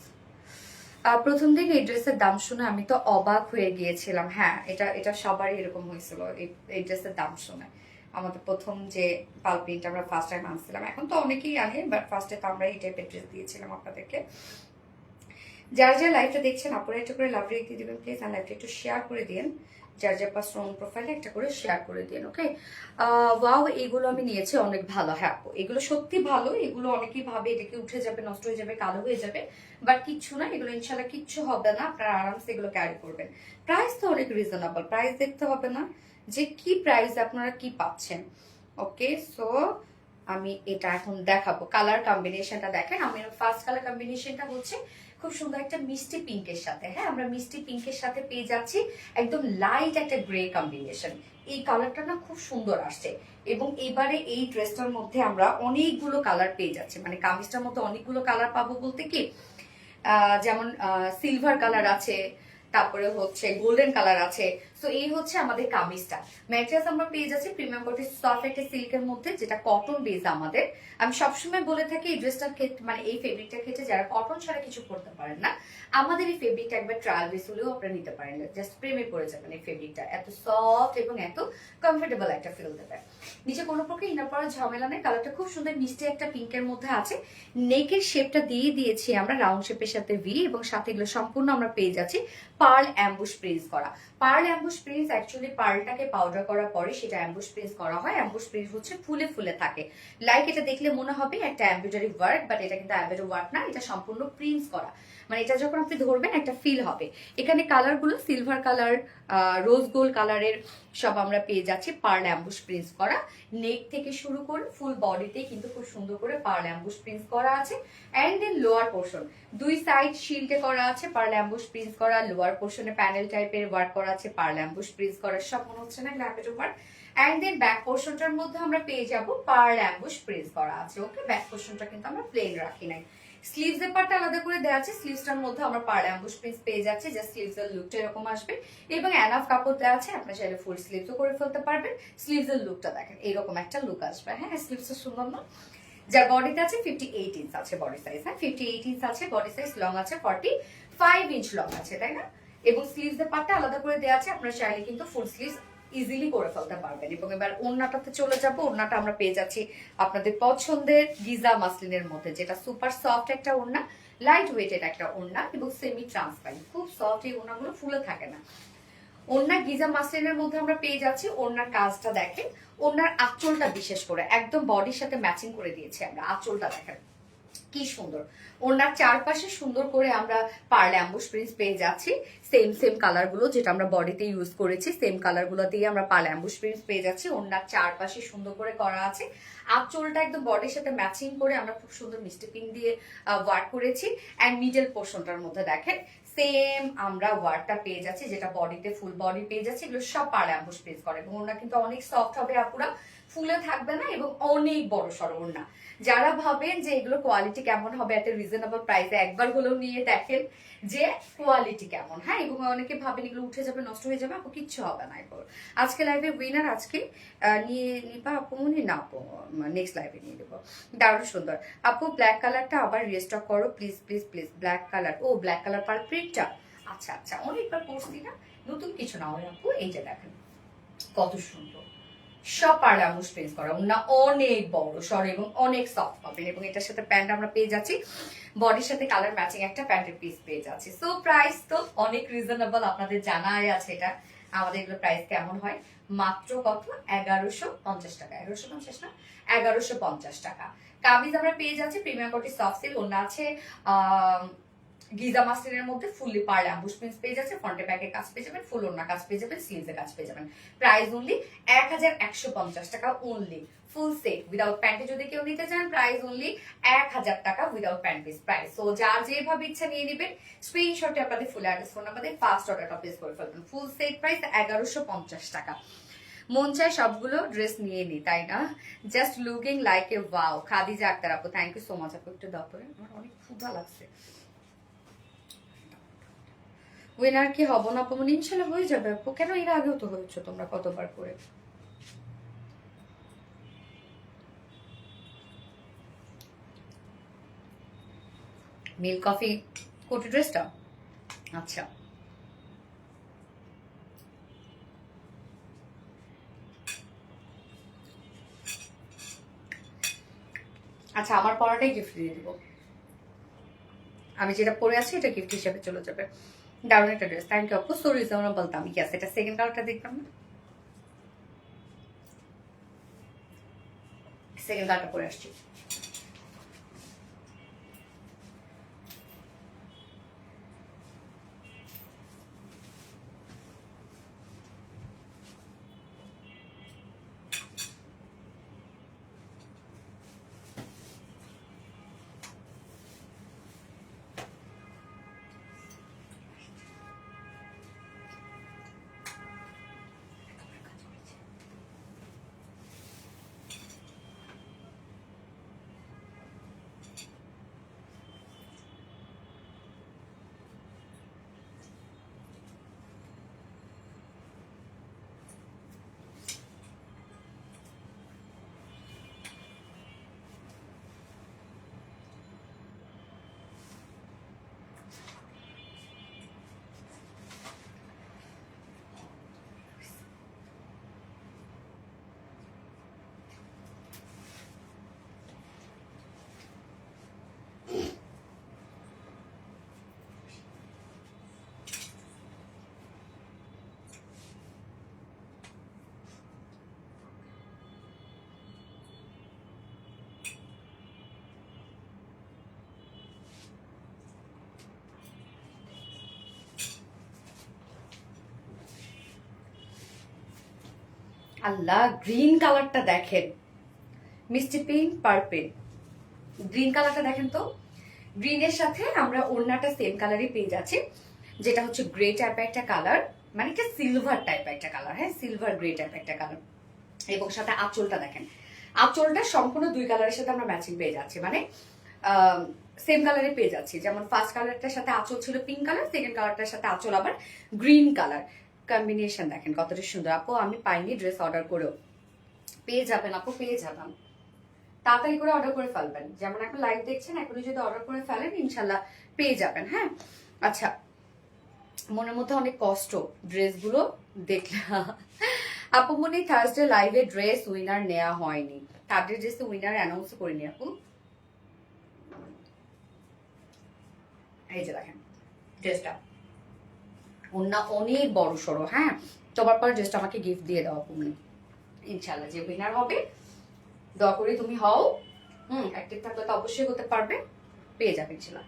প্রথম দিন এই ড্রেসের দাম শুনে আমি তো অবাক হয়ে গিয়েছিলাম। হ্যাঁ, এটা এটা সবারই এরকম হয়েছিল এই ড্রেসের দাম শুনে। আমাদের প্রথম যে পাল প্রিন্ট আমরা ফার্স্ট টাইম আনছিলাম, এখন তো অনেকেই আনে, বাট ফার্স্টে তো আমরা এই টাইপের ড্রেস দিয়েছিলাম আপনাদেরকে। যারা যারা লাইভটা দেখছেন আপনারা একটু করে লাভ রেখে দিবেন প্লিজ, আর লাইভটা একটু শেয়ার করে দিন, যার যার পাস রং প্রোফাইলে একটা করে শেয়ার করে দিন। ওকে, ওয়াও, এগুলো আমি নিয়েছি, অনেক ভালো। হ্যাঁ আপু, এগুলো সত্যি ভালো। এগুলো অনেকেই ভাবে এটাকে উঠে যাবে, নষ্ট হয়ে যাবে, কালো হয়ে যাবে, বাট কিচ্ছু না, এগুলো ইনশাল্লাহ কিচ্ছু হবে না, আপনারা আরামসে এগুলো ক্যারি করবেন। প্রাইস তো অনেক রিজনেবল, প্রাইস দেখতে হবে না যে কি প্রাইস আপনারা কি পাচ্ছেন। ওকে, সো আমি এটা এখন দেখাবো। কালার কম্বিনেশনটা দেখেন, আমি ফার্স্ট কালার কম্বিনেশনটা হচ্ছে খুব সুন্দর একটা মিষ্টি পিঙ্কের সাথে। হ্যাঁ, আমরা মিষ্টি পিঙ্কের সাথে পেয়ে যাচ্ছি একদম লাইট একটা গ্রে কম্বিনেশন। এই কালারটা না খুব সুন্দর আসছে, এবং এবারে এই ড্রেসটার মধ্যে আমরা অনেকগুলো কালার পেয়ে যাচ্ছি, মানে কামিজটার মধ্যে অনেকগুলো কালার পাবো বলতে কি, যেমন সিলভার কালার আছে, তারপরে হচ্ছে গোল্ডেন কালার আছে। তো এই হচ্ছে আমাদের কামিজটা। ম্যাটেরিয়ালস আমরা পেয়ে যাচ্ছি প্রিমিয়াম কোয়ালিটি সফট একটা সিল্কের মধ্যে, যেটা কটন বেস আমাদের। আমি সবসময় বলে থাকি এই ড্রেসটার ক্ষেত্রে, মানে এই ফেব্রিকটার ক্ষেত্রে যারা কটন ছাড়া কিছু করতে পারেন না, আমাদের এই ফেব্রিকটা একবার ট্রায়াল বেস হলেও আপনারা নিতে পারেন, জাস্ট প্রেমে পড়ে যাবেন। এই ফেব্রিকটা এত সফট এবং এত কমফোর্টেবল একটা ফিল দেবে। নিচে কোনো প্রকার ইনার পড়ার ঝামেলা নেই। কালারটা খুব সুন্দর মিষ্টি একটা পিঙ্কের মধ্যে আছে। নেকের শেপটা দিয়ে দিয়েছি আমরা রাউন্ড শেপের সাথে ভি, এবং সাথে এগুলো সম্পূর্ণ আমরা পেয়ে যাচ্ছি পার্ল অ্যাম্বুশ প্রিন্স করা। পার্ল অ্যাম্বুশ প্রিন্স অ্যাকচুয়ালি পার্লটাকে পাউডার করার পরে সেটা অ্যাম্বুশ প্রিন্স করা হয়। অ্যাম্বুশ প্রিন্স হচ্ছে ফুলে ফুলে থাকে, লাইক এটা দেখলে মনে হবে একটা এমব্রয়ডারি ওয়ার্ক, বাট এটা কিন্তু এমব্রয়ডারি ওয়ার্ক না, এটা সম্পূর্ণ প্রিন্স করা। মানে এটা যখন আপনি ধরবেন একটা ফিল হবে। এখানে কালারগুলো সিলভার কালার, রোজ গোল্ড কালারের সব আমরা পেয়ে যাচ্ছি পার্ল অ্যাম্বুশ প্রিন্স করা। নেক থেকে শুরু করে ফুল বডিতে কিন্তু খুব সুন্দর করে পার্ল অ্যাম্বুশ প্রিন্স করা আছে। অ্যান্ড দেন লোয়ার পোর্শন দুই সাইড শিল্ডে করা আছে পার্ল অ্যাম্বুশ প্রিন্স করা, লোয়ার পোর্শনে প্যানেল টাইপের ওয়ার্ক করা আছে পার্ল অ্যাম্বুশ প্রিন্স করা। সব মনে হচ্ছে না গ্ল্যাপেট ওয়ার্ক। অ্যান্ড দেন ব্যাক পোর্শনটার মধ্যে আমরা পেয়ে যাব পার্ল অ্যাম্বুশ প্রিন্স করা আছে। ওকে, ব্যাক পোর্শনটা কিন্তু আমরা প্লেন রাখি নাই। স্লিভস এর পার্টটা আলাদা করে দেওয়া আছে, স্লিভসটার মধ্যে আমরা পার্ল অ্যাম্বুশ প্রিন্স পেয়ে যাচ্ছি, জাস্ট স্লিভস এর লুকটা এরকম আসবে, এবং এনাফ কাপড় দেওয়া আছে, আপনারা চাইলে ফুল স্লিভসও করে ফেলতে পারবেন। স্লিভস এর লুকটা দেখেন, এরকম একটা লুক আসবে। হ্যাঁ, স্লিভসটা সুন্দর না? যার বডিতে আছে 58 ইঞ্চ আছে বডি সাইজ। হ্যাঁ, 58 ইঞ্চ আছে বডি সাইজ, লং আছে 45 ইঞ্চ লং আছে, তাই না? এবং স্লিভস এর পার্টটা আলাদা করে দেওয়া আছে, আপনারা চাইলে কিন্তু ফুল স্লিভস ইজিলি করে ফেলতে পারবেন। এবং এবার ওড়নাটাতে চলে যাব। ওড়নাটা আমরা পেয়ে যাচ্ছি আপনাদের পছন্দের গিজা মাসলিনের মধ্যে, যেটা সুপার সফট একটা ওড়না, লাইট ওয়েটেড একটা ওড়না, এবং সেমি ট্রান্সপারেন্ট, খুব সফট। এই ওড়নাগুলো ফুলে থাকে না। ওড়না গিজা মাসলিনের মধ্যে আমরা পেয়ে যাচ্ছি। ওড়নার কাজটা দেখেন, ওড়নার আঁচলটা বিশেষ করে একদম বডির সাথে ম্যাচিং করে দিয়েছি আমরা। আঁচলটা দেখেন কি সুন্দর। ওড়নার চারপাশে সুন্দর করে আমরা পার্ল অ্যাম্বুশ প্রিন্স পেয়ে যাচ্ছি। সেম সেম কালার গুলো যেটা আমরা বডিতে ইউজ করেছি, সেম কালার গুলো দিয়ে আমরা পার্ল অ্যাম্বুশ প্রিন্স পেয়ে যাচ্ছি। ওড়নার চারপাশে সুন্দর করে করা আছে। আঁচলটা একদম বডির সাথে ম্যাচিং করে আমরা খুব সুন্দর মিষ্টি পিঙ্ক দিয়ে ওয়ার্ক করেছি। অ্যান্ড মিডল পোর্শনটার মধ্যে দেখেন সেম আমরা ওয়ার্কটা পেয়ে যাচ্ছি, যেটা বডিতে ফুল বডি পেয়ে যাচ্ছি। এগুলো সব পার্ল অ্যাম্বুশ প্রিন্স করে, এবং ওড়না কিন্তু অনেক সফট হবে আপুরা, ফুলে থাকবে না, এবং অনেক বড় সড়ো ওড়না। যারা ভাবেন যে এগুলো কোয়ালিটি কেমন হবে এত রিজনেবল প্রাইসে, একবার হলেও নিয়ে দেখেন যে কোয়ালিটি কেমন। হ্যাঁ, এবং অনেকে ভাবেন এগুলো উঠে যাবে, নষ্ট হয়ে যাবে, আপু কিচ্ছু হবে না এগুলো। আজকে লাইভে উইনার আজকে নিয়ে নিবা আপু, মনে না আপু, নেক্সট লাইভে নিয়ে দেবো। দারুণ সুন্দর আপু, ব্ল্যাক কালারটা আবার রিস্টক করো please please please. Black colour, ও ব্ল্যাক কালার পার প্রিন্টটা, আচ্ছা আচ্ছা, অনেকবার পড়ছি না, নতুন কিছু না হয় আপু। এই যে দেখেন কত সুন্দর, সব পার্ল অ্যাম্বুশ প্রিন্স করা, ওড়না অনেক বড় সর এবং অনেক সফট পাবেন। এবং এটার সাথে প্যান্ট আমরা পেয়ে যাচ্ছি, বডির সাথে কালার ম্যাচিং একটা প্যান্টের পিস পেয়ে যাচ্ছি। সো প্রাইস তো অনেক রিজনেবল, আপনাদের জানাই আছে এটা। আমাদের এগুলো প্রাইস কেমন হয়, মাত্র কত, 1150 টাকা। 1150 না, 1150 টাকা। কামিজ আমরা পেয়ে যাচ্ছি প্রিমিয়াম কোয়ালিটি সফট সিল্ক। ওড়না আছে গিজা মাসলিনের মধ্যে ফুললি পার্ল অ্যাম্বুশ প্রিন্স পেয়ে যাচ্ছে, ফ্রন্টে ব্যাকে কাজ পেয়ে যাবেন, ফুল ওড়না কাজ পেয়ে যাবেন, স্লিভসে কাজ পেয়ে যাবেন। প্রাইস অনলি 1150 টাকা অনলি। ফুল সেট উইদাউট প্যান্টে যদি কেউ নিতে চান, প্রাইস অনলি 1000 টাকা without pant piece price. So যার যেভাবে ইচ্ছা নিয়ে নেবেন, স্ক্রিনশটে আপনাদের ফুল অ্যাড্রেস ফোন নাম্বার দিয়ে ফার্স্ট অর্ডারটা প্লেস করে ফেলবেন। ফুল সেট প্রাইস 1150 টাকা। মন চায় সবগুলো ড্রেস নিয়ে নি, তাই না? Just looking like a wow. Khadija Akter আপু, থ্যাংক ইউ সো মাচ আপু। একটু দাও তো, আমার অনেক ক্ষুধা লাগছে। উইনার কি হবো না আপু? ইনশাল্লাহ হয়ে যাবে আপু। কেন এর আগেও তো হয়েছে তোমরা কতবার করে। মিল্ক কফি কোটি ড্রেসটা, আচ্ছা আচ্ছা, আমার পড়াটাই গিফট দিয়ে দিব। আমি যেটা পরে আছি এটা গিফট হিসেবে চলে যাবে। দারুণ একটা ড্রেস, থ্যাংক ইউ আপু, সো রিজনেবল দাম। ইয়াস, এটা সেকেন্ড কালারটা দেখলাম না, সেকেন্ড কালারটা পরে আসছি। আল্লাহ, গ্রিন কালারটা দেখেন, মিষ্টি পিঙ্ক পার্পেল, গ্রিন কালারটা দেখেন তো। গ্রিনের সাথে আমরা ওড়নাটা সেম কালারই পেয়ে যাচ্ছি, যেটা হচ্ছে গ্রে টাইপের একটা কালার, মানে একটা সিলভার টাইপের একটা কালার, হ্যাঁ সিলভার গ্রে টাইপের একটা কালার। এবং সাথে আঁচলটা দেখেন, আঁচলটা সম্পূর্ণ দুই কালারের সাথে আমরা ম্যাচিং পেয়ে যাচ্ছি, মানে সেম কালারে পেয়ে যাচ্ছি। যেমন ফার্স্ট কালারটার সাথে আঁচল ছিল পিঙ্ক কালার, সেকেন্ড কালারটার সাথে আঁচল আবার গ্রিন কালার। কম্বিনেশন দেখেন কতটা সুন্দর। আপু আমি পাইনি ড্রেস অর্ডার করেও, পেয়ে যাবেন আপু, পেয়ে যাবেন, তাড়াতাড়ি করে অর্ডার করে ফেলবেন। যেমন এখন লাইভ দেখছেন, এখনই যদি অর্ডার করে ফেলেন ইনশাল্লাহ পেয়ে যাবেন। হ্যাঁ আচ্ছা, মনের মধ্যে অনেক কষ্ট ড্রেসগুলো দেখলে। আপু মনে থার্সডে লাইভে ড্রেস উইনার নেওয়া হয়নি, তাদের ড্রেসে উইনার অ্যানাউন্স করিনি আপু। এই যে দেখেন ড্রেসটা, ওনা অনেক বড় সড়ো। হ্যাঁ, তোমার পর ড্রেসটা আমাকে গিফট দিয়ে দাও আপু, ইনশাল্লাহ যে উইনার হবে দয়া করে তুমি হও। অ্যাক্টিভ থাকলে তো অবশ্যই হতে পারবে, পেয়ে যাবে ইনশাল্লাহ।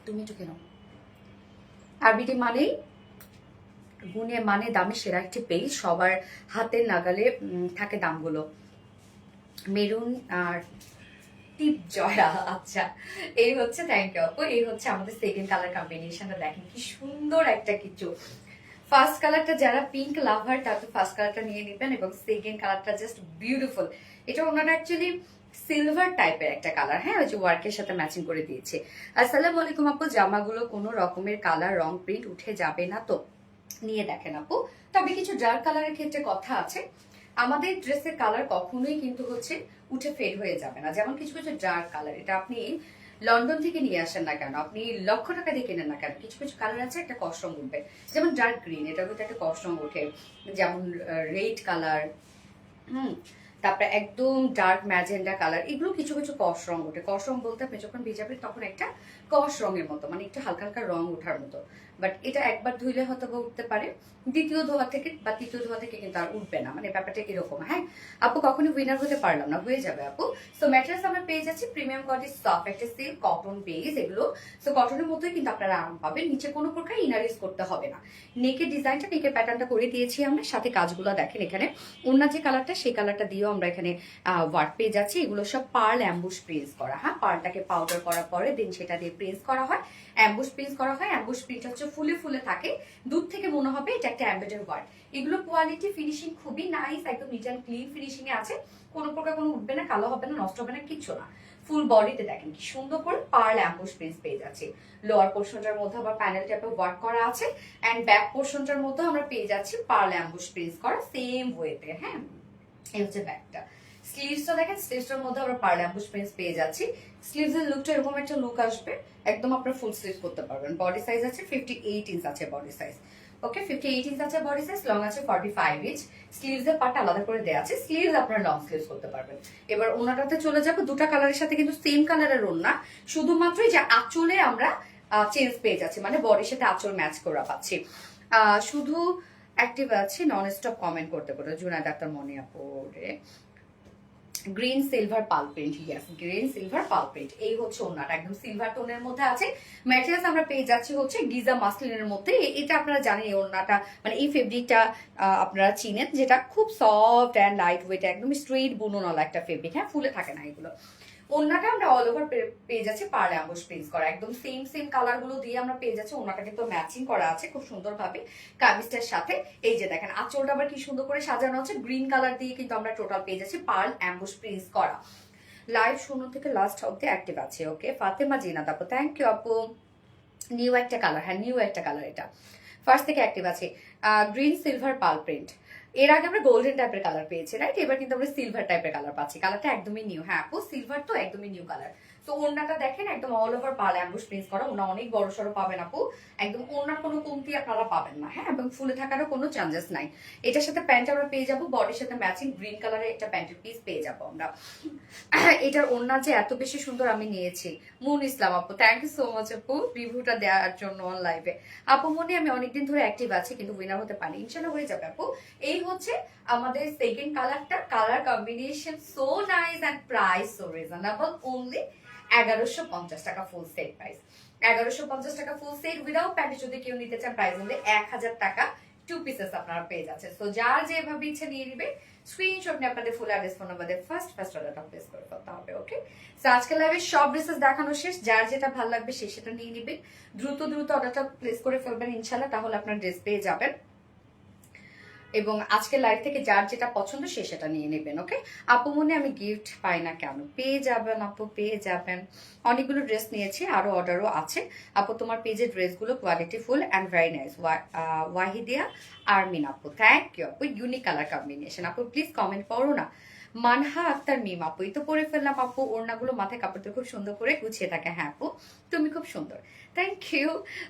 তুমি একটু কেন, আরবিটি মানেই গুণে মানে দামি সেরা একটি পেজ, সবার হাতের নাগালে থাকে দামগুলো। মেরুন আর টিপ জয়া, আচ্ছা এই হচ্ছে, থ্যাংক ইউ আপু। এই হচ্ছে আমাদের সেকেন্ড কালার কম্বিনেশনটা, দেখেন কি সুন্দর একটা কিছু। ফার্স্ট কালারটা যারা পিঙ্ক লাভার তারা তো ফার্স্ট কালারটা নিয়ে নেবেন, এবং সেকেন্ড কালারটা জাস্ট বিউটিফুল। এটা ওনারা অ্যাকচুয়ালি সিলভার টাইপের একটা কালার, হ্যাঁ ওই যে ওয়ার্কের সাথে ম্যাচিং করে দিয়েছে। আসসালামু আলাইকুম আপু, জামাগুলো কোনো রকমের কালার রং প্রিন্ট উঠে যাবে না তো? নিয়ে দেখেন আপু, তবে কিছু ডার্ক কালারের ক্ষেত্রে কথা আছে, আমাদের ড্রেসের কালার কখনোই কিন্তু হচ্ছে উঠে ফেড হয়ে যাবে না। যেমন কিছু কিছু ডার্ক কালার, এটা আপনি লন্ডন থেকে নিয়ে আসেন না কেন, আপনি লক্ষ টাকা দিয়ে কেনেন না কেন, কিছু কিছু কালার আছে একটা কস্ট রং উঠবে। যেমন ডার্ক গ্রিন, এটার মধ্যে একটা কস্ট রং ওঠে, যেমন রেড কালার, তারপরে একদম ডার্ক ম্যাজেন্ডা কালার, এগুলো কিছু কিছু কস রং ওঠে। কস রং বলতে আপনি যখন ভিজাবেন তখন একটা কস রঙের মতো, মানে একটু হালকা হালকা রং ওঠার মতো। বাট এটা একবার ধুইলে হয়তো বা উঠতে পারে, দ্বিতীয় ধোয়া থেকে বা তৃতীয় ধোয়া থেকে কিন্তু আর উঠবে না, মানে ব্যাপারটা এরকম। হ্যাঁ আপু, কখনো উইনার হতে পারলাম না, হয়ে যাবে আপু। সো ম্যাটেরিয়ালস আমরা পেয়ে যাচ্ছি প্রিমিয়াম কোয়ালিটি সফট একটা সিল্ক কটন বেস, এগুলো সো কটনের মতোই কিন্তু আপনারা আরাম পাবেন। নিচে কোনো প্রকার ইনারিস করতে হবে না। নেকের ডিজাইনটা, নেকের প্যাটার্নটা করে দিয়েছি আমরা, সাথে কাজগুলো দেখেন এখানে অন্য যে কালারটা সেই কালারটা দিয়েও আমরা এখানে ওয়ার্ক পেয়ে যাচ্ছি। এগুলো সব পার্ল অ্যাম্বুশ প্রিন্টস করা, হ্যাঁ পার্লটাকে পাউডার করার পরে দেন সেটা দিয়ে প্রিন্টস করা হয়, অ্যাম্বুশ প্রিন্টস করা হয়। অ্যাম্বুশ প্রিন্ট হচ্ছে হচ্ছে ফুলে ফুলে থাকে, দূর থেকে মনে হবে এটা একটা এমব্রয়ডারি ওয়ার্ক। এগুলো কোয়ালিটি ফিনিশিং খুবই নাইস, একদম নিট অ্যান্ড ক্লিন ফিনিশিং এ আছে, কোনো প্রকার কোনো উঠবে না, কালো হবে না, নষ্ট হবে না, কিচ্ছু না। ফুল বডিতে দেখেন কি সুন্দর করে পার্ল অ্যাম্বুশ প্রিন্স পেয়ে যাচ্ছি। লোয়ার পোর্শনটার মধ্যে আবার প্যানেল টাইপের ওয়ার্ক করা আছে, এন্ড ব্যাক পোর্শনটার মধ্যে আমরা পেয়ে যাচ্ছি পার্ল অ্যাম্বুশ প্রিন্স করা সেম ওয়েতে। হ্যাঁ, এই হচ্ছে ব্যাকটা। স্লিভসটা দেখেন, স্লিভসটার মধ্যে আমরা পার্ল অ্যাম্বুশ প্রিন্স পেয়ে যাচ্ছি। স্লিভসের লুকটা এরকম একটা লুক আসবে, একদম আপনারা ফুল স্লিভ করতে পারবেন। বডি সাইজ আছে 58 ইঞ্চ আছে বডি সাইজ। ওকে, 58 ইঞ্চ আছে বডি সাইজ, লং আছে 45 ইঞ্চ। স্লিভস এর পার্ট আলাদা করে দেওয়া আছে, স্লিভস আপনারা লং স্লিভস করতে পারবেন। এবার ওনাটাতে চলে যাবো, দুটা কালারের সাথে কিন্তু সেম কালারের ওড়না, শুধুমাত্র যে আঁচলে আমরা চেঞ্জ পেয়ে যাচ্ছি, মানে বডির সাথে আঁচল ম্যাচ করা পাচ্ছি। শুধু অ্যাক্টিভ আছে নন স্টপ কমেন্ট করতে করতে জুনায়েদ ডাক্তার মনে পড়ে। গ্রিন সিলভার পাল প্রিন্ট, ইয়েস গ্রিন সিলভার পাল প্রিন্ট, এই হচ্ছে ওড়নাটা, একদম সিলভার টোনের মধ্যে আছে। ম্যাটেরিয়ালস আমরা পেয়ে যাচ্ছি হচ্ছে গিজা মাসলিনের মধ্যে। এটা আপনারা জানেন এই ওড়নাটা, মানে এই ফেব্রিকটা আপনারা চিনেন, যেটা খুব সফট অ্যান্ড লাইট ওয়েট, একদম স্ট্রেট বুননওয়ালা একটা ফেব্রিক। হ্যাঁ, ফুলে থাকে না এগুলো। ওড়নাটা আমরা অল ওভার পেয়ে যাচ্ছি পার্ল অ্যাম্বুশ প্রিন্স করা, একদম সেম সেম কালার গুলো দিয়ে আমরা পেয়ে যাচ্ছি। ওড়নাটা কিন্তু ম্যাচিং করা আছে খুব সুন্দরভাবে কামিজটার সাথে। এই যে দেখেন আঁচলটা আবার কি সুন্দর করে সাজানো হচ্ছে, গ্রিন কালার দিয়ে কিন্তু আমরা টোটাল পেয়ে যাচ্ছি পার্ল অ্যাম্বুশ প্রিন্স করা। লাইভ শুরু থেকে লাস্ট অব্দি অ্যাক্টিভ আছে। ওকে, ফাতেমা জিনাত আপু, থ্যাংক ইউ আপু। নিউ একটা কালার, হ্যাঁ নিউ একটা কালার, এটা ফার্স্ট থেকে অ্যাক্টিভ আছে। গ্রিন সিলভার পার্ল প্রিন্ট, এর আগে আমরা গোল্ডেন টাইপের কালার পেয়েছি, রাইট? এবার কিন্তু আমরা সিলভার টাইপের কালার পাচ্ছি। কালারটা একদমই নিউ। হ্যাঁ আপু, সিলভার তো একদমই নিউ কালার। তো ওড়নাটা দেখেন একদম all over pearl emboss Prince করা, ওনা অনেক বড় সড়ো পাবেন আপু, একদম ওড়নার কোনো কমতি আপনারা পাবেন না। হ্যাঁ, এবং ফুলে থাকারও কোনো চান্সেস নাই। এটার সাথে প্যান্ট আমরা পেয়ে যাবো, বডির সাথে ম্যাচিং গ্রিন কালারের একটা প্যান্টের পিস পেয়ে যাবো আমরা। এটার ওড়না যে এত বেশি সুন্দর আমি নিয়েছি। মুন ইসলাম আপু, থ্যাংক ইউ সো মাচ আপু রিভিউটা দেওয়ার জন্য অন লাইভে। আপু মনে আমি অনেকদিন ধরে অ্যাক্টিভ আছি, কিন্তু উইনার হতে পারি, ইনশাল্লাহ হয়ে যাবে আপু। এই হচ্ছে আমাদের সেকেন্ড কালারটা, colour combination so nice and price so reasonable, only 1150 টাকা ফুল সেট প্রাইস। 1150 টাকা ফুল সেট উইদাউট প্যান্টি যদি কেউ নিতে চান, প্রাইস হলে 1000 টাকা 2 পিসেস আপনারা পেয়ে যাচ্ছেন। সো যার যেভাবে ইচ্ছে নিয়ে নিবে, স্ক্রিনশট নিয়ে আপনাদের ফুল অ্যাড্রেস ফোন নাম্বার দিয়ে ফার্স্ট অর্ডারটা প্লেস করে ফেলতে হবে। ওকে, সো আজকে লাইভে সব ড্রেসেস দেখানো শেষ, যার যেটা ভালো লাগবে সে সেটা নিয়ে নিবে, দ্রুত দ্রুত অর্ডারটা প্লেস করে ফেলবেন, ইনশাআল্লাহ তাহলে আপনার ড্রেস পেয়ে যাবেন। এবং আজকে লাইভ থেকে যার যেটা পছন্দ সে সেটা নিয়ে নেবেন। ওকে আপু মনে আমি গিফট পাই না কেন? পেয়ে যাবেন আপু, পেয়ে যাবেন। অনেকগুলো ড্রেস নিয়েছি, আরো অর্ডারও আছে আপু। তোমার পেজের ড্রেসগুলো quality full and very nice. Wahidia Armin আপু, থ্যাংক ইউ আপু। ইউনিক কালার কম্বিনেশন আপু, প্লিজ কমেন্ট করো না। মানহা আক্তার মিম আপু, এই তো পরে ফেললাম আপু। ওড়নাগুলো মাথায় কাপড় দিয়ে খুব সুন্দর করে গুছিয়ে থাকে। হ্যাঁ আপু, তুমি খুব সুন্দর, থ্যাংক ইউ।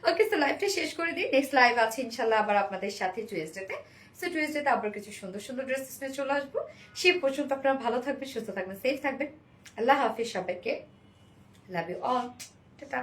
ওকে, তো লাইভটা শেষ করে দিই, নেক্সট লাইভ আছে ইনশাল্লাহ আবার আপনাদের সাথে টুয়েসডেতে। সো টুয়েসডেতে আবার কিছু সুন্দর সুন্দর ড্রেস নিয়ে চলে আসবো। সে পর্যন্ত আপনারা ভালো থাকবেন, সুস্থ থাকবেন, সেফ থাকবেন। আল্লাহ হাফিজ সবাইকে, লাভ ইউ অল, টাটা।